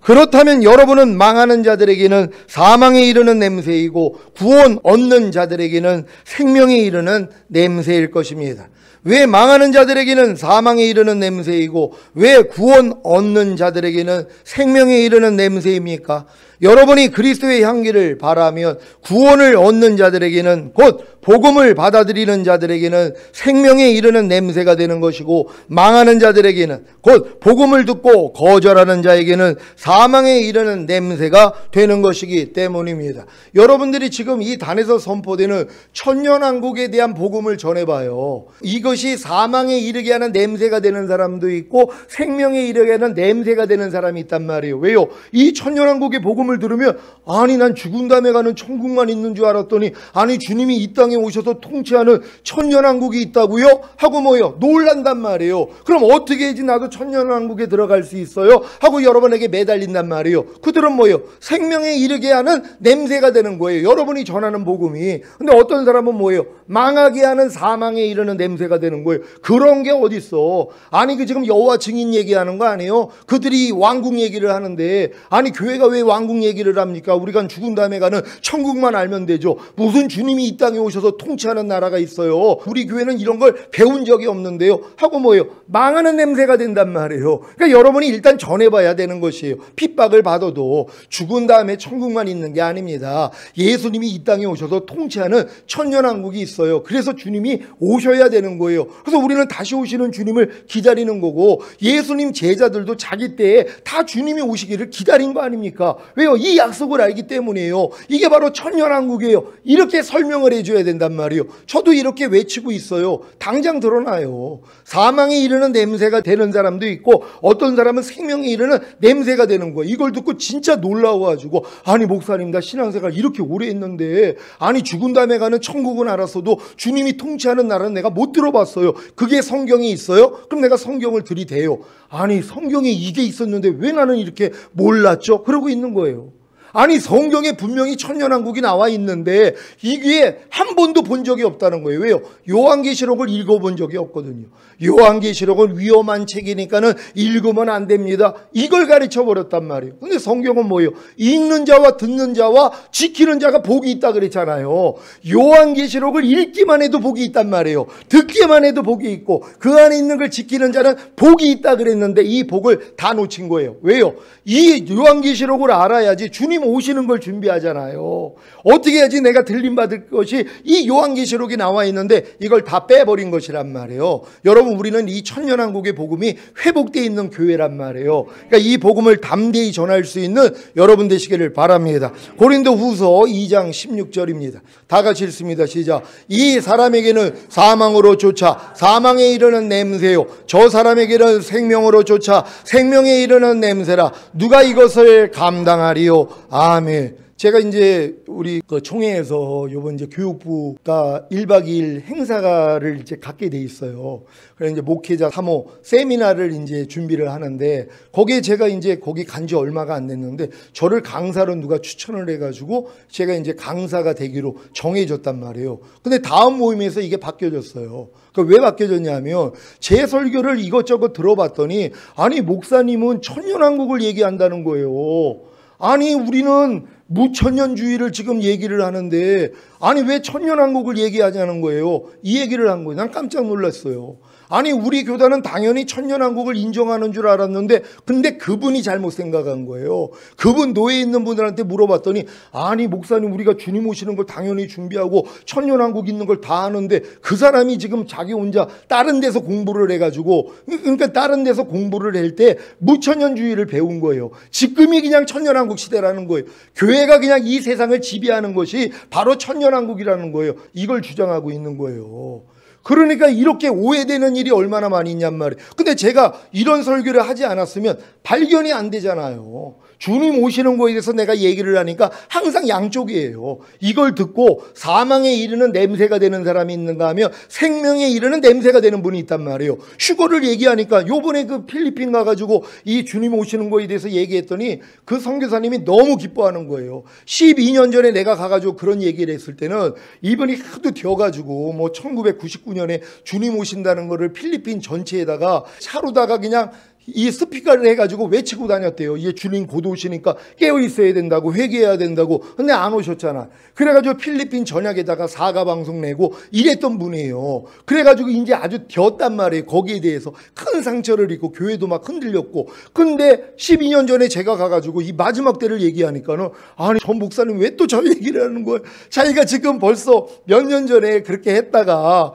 그렇다면 여러분은 망하는 자들에게는 사망에 이르는 냄새이고 구원 얻는 자들에게는 생명에 이르는 냄새일 것입니다. 왜 망하는 자들에게는 사망에 이르는 냄새이고 왜 구원 얻는 자들에게는 생명에 이르는 냄새입니까? 여러분이 그리스도의 향기를 바라면 구원을 얻는 자들에게는, 곧 복음을 받아들이는 자들에게는 생명에 이르는 냄새가 되는 것이고, 망하는 자들에게는, 곧 복음을 듣고 거절하는 자에게는 사망에 이르는 냄새가 되는 것이기 때문입니다. 여러분들이 지금 이 단에서 선포되는 천년왕국에 대한 복음을 전해봐요. 이것이 사망에 이르게 하는 냄새가 되는 사람도 있고 생명에 이르게 하는 냄새가 되는 사람이 있단 말이에요. 왜요? 이 천년왕국의 복음을 들으면, 아니 난 죽은 다음에 가는 천국만 있는 줄 알았더니, 아니 주님이 이 땅에 오셔서 통치하는 천년왕국이 있다고요? 하고 뭐요? 놀란단 말이에요. 그럼 어떻게 해야지 나도 천년왕국에 들어갈 수 있어요? 하고 여러분에게 매달린단 말이에요. 그들은 뭐요? 생명에 이르게 하는 냄새가 되는 거예요. 여러분이 전하는 복음이. 근데 어떤 사람은 뭐예요? 망하게 하는 사망에 이르는 냄새가 되는 거예요. 그런 게 어딨어? 아니 그 지금 여호와 증인 얘기하는 거 아니에요? 그들이 왕국 얘기를 하는데, 아니 교회가 왜 왕국 얘기를 합니까? 우리가 죽은 다음에 가는 천국만 알면 되죠. 무슨 주님이 이 땅에 오셔서 통치하는 나라가 있어요? 우리 교회는 이런 걸 배운 적이 없는데요. 하고 뭐예요? 망하는 냄새가 된단 말이에요. 그러니까 여러분이 일단 전해봐야 되는 것이에요. 핍박을 받아도 죽은 다음에 천국만 있는 게 아닙니다. 예수님이 이 땅에 오셔서 통치하는 천년왕국이 있어요. 그래서 주님이 오셔야 되는 거예요. 그래서 우리는 다시 오시는 주님을 기다리는 거고, 예수님 제자들도 자기 때에 다 주님이 오시기를 기다린 거 아닙니까? 왜요? 이 약속을 알기 때문이에요. 이게 바로 천년왕국이에요. 이렇게 설명을 해줘야 된단 말이에요. 저도 이렇게 외치고 있어요. 당장 드러나요. 사망에 이르는 냄새가 되는 사람도 있고, 어떤 사람은 생명에 이르는 냄새가 되는 거예요. 이걸 듣고 진짜 놀라워가지고, 아니 목사님 나 신앙생활 이렇게 오래 했는데, 아니 죽은 다음에 가는 천국은 알았어도 주님이 통치하는 나라는 내가 못 들어봤어요. 그게 성경에 있어요? 그럼 내가 성경을 들이대요. 아니 성경에 이게 있었는데 왜 나는 이렇게 몰랐죠? 그러고 있는 거예요. 아니 성경에 분명히 천년왕국이 나와 있는데 이게 한 번도 본 적이 없다는 거예요. 왜요? 요한계시록을 읽어본 적이 없거든요. 요한계시록은 위험한 책이니까는 읽으면 안 됩니다. 이걸 가르쳐 버렸단 말이에요. 근데 성경은 뭐예요? 읽는 자와 듣는 자와 지키는 자가 복이 있다 그랬잖아요. 요한계시록을 읽기만 해도 복이 있단 말이에요. 듣기만 해도 복이 있고 그 안에 있는 걸 지키는 자는 복이 있다 그랬는데 이 복을 다 놓친 거예요. 왜요? 이 요한계시록을 알아야지 주님 오시는 걸 준비하잖아요. 어떻게 해야지 내가 들림받을 것이 이 요한계시록에 나와 있는데 이걸 다 빼버린 것이란 말이에요. 여러분 우리는 이 천년왕국의 복음이 회복되어 있는 교회란 말이에요. 그러니까 이 복음을 담대히 전할 수 있는 여러분 되시기를 바랍니다. 고린도후서 2장 16절입니다. 다 같이 읽습니다. 시작. 이 사람에게는 사망으로 쫓아 사망에 이르는 냄새요, 저 사람에게는 생명으로 쫓아 생명에 이르는 냄새라. 누가 이것을 감당하리요? 아멘. 제가 이제 우리 그 총회에서 요번 이제 교육부가 1박 2일 행사를 이제 갖게 돼 있어요. 그래서 이제 목회자 3호 세미나를 이제 준비를 하는데, 거기에 제가 이제 거기 간 지 얼마가 안 됐는데 저를 강사로 누가 추천을 해가지고 제가 이제 강사가 되기로 정해졌단 말이에요. 근데 다음 모임에서 이게 바뀌어졌어요. 왜 바뀌어졌냐면 제 설교를 이것저것 들어봤더니, 아니 목사님은 천년왕국을 얘기한다는 거예요. 아니 우리는 무천년주의를 지금 얘기를 하는데 아니 왜 천년왕국을 얘기하자는 거예요. 이 얘기를 한 거예요. 난 깜짝 놀랐어요. 아니 우리 교단은 당연히 천년왕국을 인정하는 줄 알았는데 근데 그분이 잘못 생각한 거예요. 그분 노예에 있는 분들한테 물어봤더니, 아니 목사님 우리가 주님 오시는 걸 당연히 준비하고 천년왕국 있는 걸 다 아는데 그 사람이 지금 자기 혼자 다른 데서 공부를 해가지고, 그러니까 다른 데서 공부를 할 때 무천년주의를 배운 거예요. 지금이 그냥 천년왕국 시대라는 거예요. 교회가 그냥 이 세상을 지배하는 것이 바로 천년왕국이라는 거예요. 이걸 주장하고 있는 거예요. 그러니까 이렇게 오해되는 일이 얼마나 많이 있냔 말이에요. 근데 제가 이런 설교를 하지 않았으면 발견이 안 되잖아요. 주님 오시는 거에 대해서 내가 얘기를 하니까 항상 양쪽이에요. 이걸 듣고 사망에 이르는 냄새가 되는 사람이 있는가 하면 생명에 이르는 냄새가 되는 분이 있단 말이에요. 휴거를 얘기하니까 요번에 그 필리핀 가가지고 이 주님 오시는 거에 대해서 얘기했더니 그 선교사님이 너무 기뻐하는 거예요. 12년 전에 내가 가가지고 그런 얘기를 했을 때는 이분이 하도 되어가지고 뭐 1999년에 주님 오신다는 거를 필리핀 전체에다가 차로다가 그냥 이 스피커를 해가지고 외치고 다녔대요. 이제 주님 곧 오시니까 깨어 있어야 된다고, 회개해야 된다고. 근데 안 오셨잖아. 그래가지고 필리핀 전역에다가 사과 방송 내고 이랬던 분이에요. 그래가지고 이제 아주 되었단 말이에요. 거기에 대해서 큰 상처를 입고 교회도 막 흔들렸고. 근데 12년 전에 제가 가가지고 이 마지막 때를 얘기하니까는 아니 전 목사님 왜 또 저 얘기를 하는 거예요? 자기가 지금 벌써 몇 년 전에 그렇게 했다가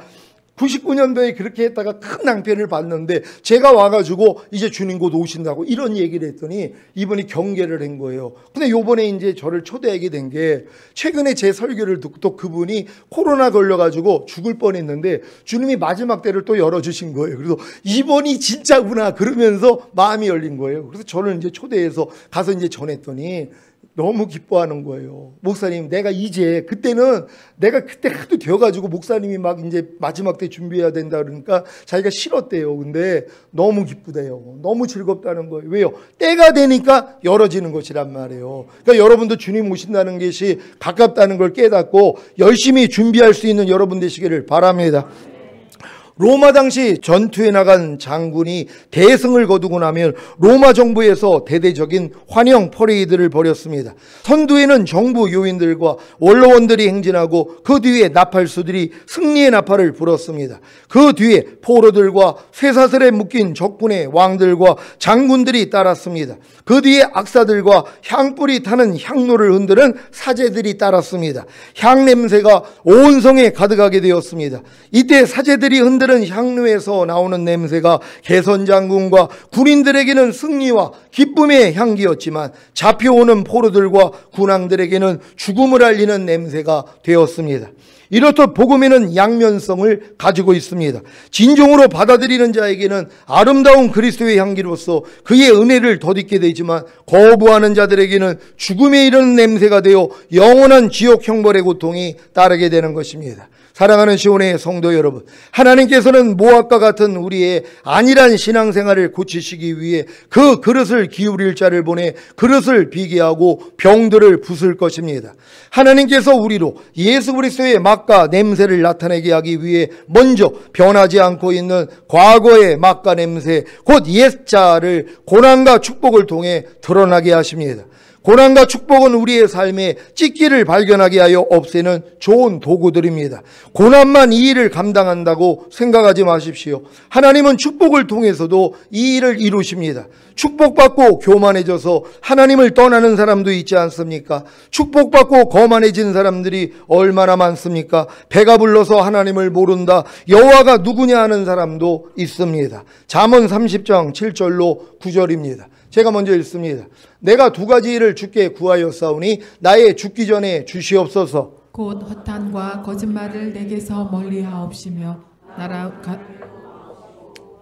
99년도에 그렇게 했다가 큰 낭패를 봤는데 제가 와가지고 이제 주님 곧 오신다고 이런 얘기를 했더니 이분이 경계를 한 거예요. 근데 요번에 이제 저를 초대하게 된 게 최근에 제 설교를 듣고 또 그분이 코로나 걸려가지고 죽을 뻔했는데 주님이 마지막 때를 또 열어주신 거예요. 그래서 이번이 진짜구나 그러면서 마음이 열린 거예요. 그래서 저를 이제 초대해서 가서 이제 전했더니 너무 기뻐하는 거예요. 목사님, 내가 이제 그때는 내가 그때 하도 되어가지고 목사님이 막 이제 마지막 때 준비해야 된다 그러니까 자기가 싫었대요. 근데 너무 기쁘대요. 너무 즐겁다는 거예요. 왜요? 때가 되니까 열어지는 것이란 말이에요. 그러니까 여러분도 주님 오신다는 것이 가깝다는 걸 깨닫고 열심히 준비할 수 있는 여러분 되시기를 바랍니다. 로마 당시 전투에 나간 장군이 대승을 거두고 나면 로마 정부에서 대대적인 환영 퍼레이드를 벌였습니다. 선두에는 정부 요인들과 원로원들이 행진하고 그 뒤에 나팔수들이 승리의 나팔을 불었습니다. 그 뒤에 포로들과 쇠사슬에 묶인 적군의 왕들과 장군들이 따랐습니다. 그 뒤에 악사들과 향불이 타는 향로를 흔드는 사제들이 따랐습니다. 향 냄새가 온 성에 가득하게 되었습니다. 이때 사제들이 흔드는 향로에서 나오는 냄새가 개선장군과 군인들에게는 승리와 기쁨의 향기였지만 잡혀오는 포로들과 군왕들에게는 죽음을 알리는 냄새가 되었습니다. 이렇듯 복음에는 양면성을 가지고 있습니다. 진정으로 받아들이는 자에게는 아름다운 그리스도의 향기로서 그의 은혜를 덧입게 되지만 거부하는 자들에게는 죽음에 이르는 냄새가 되어 영원한 지옥 형벌의 고통이 따르게 되는 것입니다. 사랑하는 시온의 성도 여러분, 하나님께서는 모압과 같은 우리의 안일한 신앙생활을 고치시기 위해 그 그릇을 기울일 자를 보내 그릇을 비게 하고 병들을 부술 것입니다. 하나님께서 우리로 예수 그리스도의 맛과 냄새를 나타내게 하기 위해 먼저 변하지 않고 있는 과거의 맛과 냄새, 곧 옛자를 고난과 축복을 통해 드러나게 하십니다. 고난과 축복은 우리의 삶에 찢기를 발견하게 하여 없애는 좋은 도구들입니다. 고난만 이 일을 감당한다고 생각하지 마십시오. 하나님은 축복을 통해서도 이 일을 이루십니다. 축복받고 교만해져서 하나님을 떠나는 사람도 있지 않습니까? 축복받고 거만해진 사람들이 얼마나 많습니까? 배가 불러서 하나님을 모른다, 여호와가 누구냐 하는 사람도 있습니다. 잠언 30장 7절로 9절입니다. 제가 먼저 읽습니다. 내가 두 가지 일을 주께 구하였사오니 나의 죽기 전에 주시옵소서. 곧 허탄과 거짓말을 내게서 멀리하옵시며 나라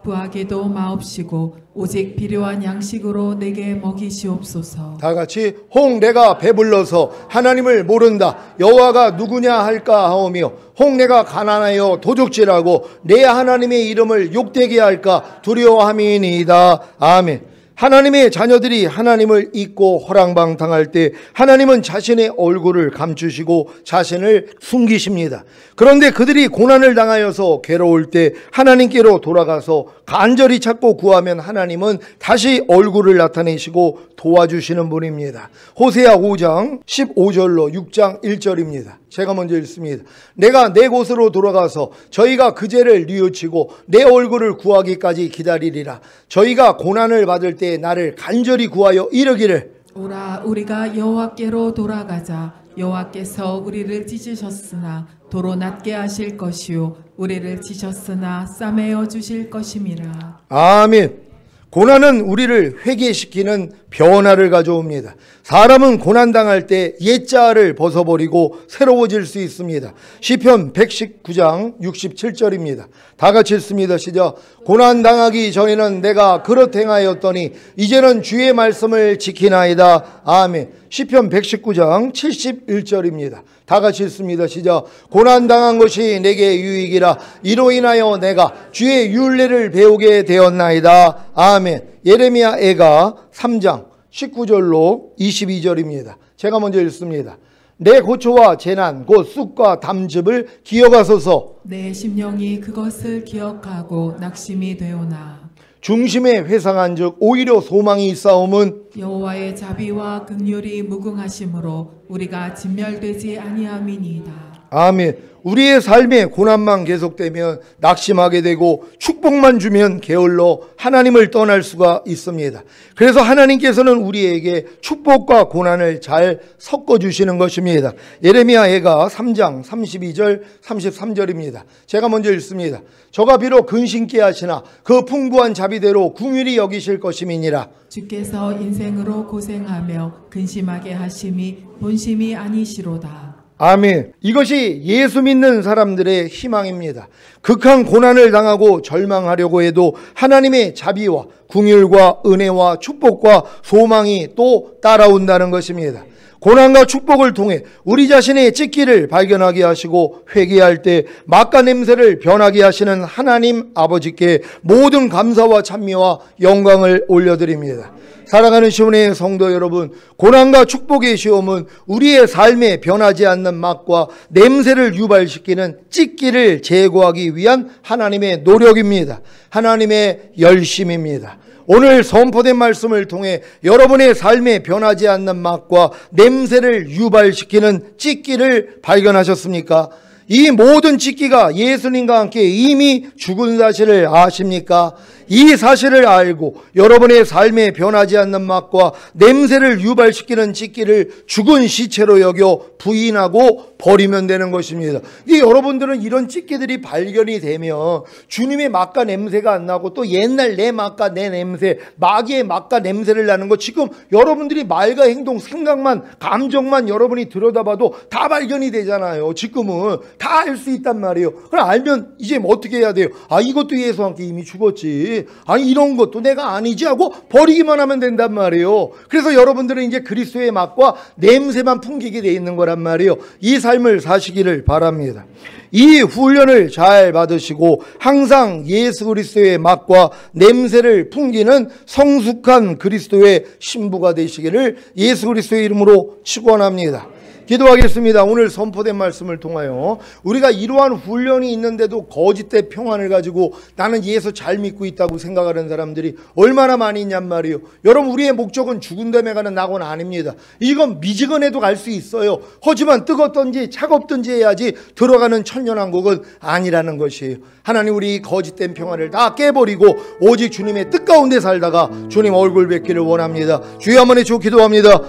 부하게도 마옵시고 오직 필요한 양식으로 내게 먹이시옵소서. 다 같이 홍 내가 배불러서 하나님을 모른다, 여호와가 누구냐 할까 하오며 홍 내가 가난하여 도적질하고 내 하나님의 이름을 욕되게 할까 두려워함이니이다. 아멘. 하나님의 자녀들이 하나님을 잊고 허랑방탕할 때 하나님은 자신의 얼굴을 감추시고 자신을 숨기십니다. 그런데 그들이 고난을 당하여서 괴로울 때 하나님께로 돌아가서 간절히 찾고 구하면 하나님은 다시 얼굴을 나타내시고 도와주시는 분입니다. 호세아 5장 15절로 6장 1절입니다. 제가 먼저 읽습니다. 내가 내 곳으로 돌아가서 저희가 그 죄를 뉘우치고 내 얼굴을 구하기까지 기다리리라. 저희가 고난을 받을 때 나를 간절히 구하여 이르기를 오라 우리가 여호와께로 돌아가자. 여호와께서 우리를 찢으셨으나 도로 낮게 하실 것이요 우리를 찢으셨으나 싸매어 주실 것임이라. 아멘. 고난은 우리를 회개시키는 변화를 가져옵니다. 사람은 고난당할 때 옛자를 벗어버리고 새로워질 수 있습니다. 시편 119장 67절입니다. 다 같이 읽습니다. 시작. 고난당하기 전에는 내가 그릇 행하였더니 이제는 주의 말씀을 지키나이다. 아멘. 시편 119장 71절입니다. 다 같이 읽습니다. 시작. 고난당한 것이 내게 유익이라 이로 인하여 내가 주의 율례를 배우게 되었나이다. 아멘. 예레미야 애가 3장 19절로 22절입니다. 제가 먼저 읽습니다. 내 고초와 재난 곧 쑥과 담즙을 기억하소서. 내 심령이 그것을 기억하고 낙심이 되오나. 중심에 회상한즉 오히려 소망이 있사옴은 여호와의 자비와 긍휼이 무궁하심으로 우리가 진멸되지 아니함이니이다. 아멘. 우리의 삶에 고난만 계속되면 낙심하게 되고 축복만 주면 게을러 하나님을 떠날 수가 있습니다. 그래서 하나님께서는 우리에게 축복과 고난을 잘 섞어주시는 것입니다. 예레미야해가 3장 32절 33절입니다. 제가 먼저 읽습니다. 저가 비록 근심케 하시나 그 풍부한 자비대로 긍휼히 여기실 것임이니라. 주께서 인생으로 고생하며 근심하게 하심이 본심이 아니시로다. 아멘. 이것이 예수 믿는 사람들의 희망입니다. 극한 고난을 당하고 절망하려고 해도 하나님의 자비와 긍휼과 은혜와 축복과 소망이 또 따라온다는 것입니다. 고난과 축복을 통해 우리 자신의 찢기를 발견하게 하시고 회개할 때 막과 냄새를 변하게 하시는 하나님 아버지께 모든 감사와 찬미와 영광을 올려드립니다. 사랑하는 시온의 성도 여러분, 고난과 축복의 시험은 우리의 삶에 변하지 않는 맛과 냄새를 유발시키는 찢기를 제거하기 위한 하나님의 노력입니다. 하나님의 열심입니다. 오늘 선포된 말씀을 통해 여러분의 삶에 변하지 않는 맛과 냄새를 유발시키는 찢기를 발견하셨습니까? 이 모든 찢기가 예수님과 함께 이미 죽은 사실을 아십니까? 이 사실을 알고 여러분의 삶에 변하지 않는 맛과 냄새를 유발시키는 찢기를 죽은 시체로 여겨 부인하고 버리면 되는 것입니다. 여러분들은 이런 찢기들이 발견이 되면 주님의 맛과 냄새가 안 나고 또 옛날 내 맛과 내 냄새, 마귀의 맛과 냄새를 나는 거 지금 여러분들이 말과 행동, 생각만, 감정만 여러분이 들여다봐도 다 발견이 되잖아요. 지금은 다 알 수 있단 말이에요. 그럼 알면 이제 어떻게 해야 돼요? 아, 이것도 예수와 함께 이미 죽었지. 아니, 이런 것도 내가 아니지 하고 버리기만 하면 된단 말이에요. 그래서 여러분들은 이제 그리스도의 맛과 냄새만 풍기게 돼 있는 거란 말이에요. 이 삶을 사시기를 바랍니다. 이 훈련을 잘 받으시고 항상 예수 그리스도의 맛과 냄새를 풍기는 성숙한 그리스도의 신부가 되시기를 예수 그리스도의 이름으로 축원합니다. 기도하겠습니다. 오늘 선포된 말씀을 통하여 우리가 이러한 훈련이 있는데도 거짓된 평안을 가지고 나는 예수 잘 믿고 있다고 생각하는 사람들이 얼마나 많이 있냔 말이에요. 여러분, 우리의 목적은 죽은 다음에 가는 낙원 아닙니다. 이건 미지근해도 갈 수 있어요. 하지만 뜨겁든지 차갑든지 해야지 들어가는 천년왕국은 아니라는 것이에요. 하나님, 우리 거짓된 평안을 다 깨버리고 오직 주님의 뜻 가운데 살다가 주님 얼굴 뵙기를 원합니다. 주여 한번 해주고 기도합니다.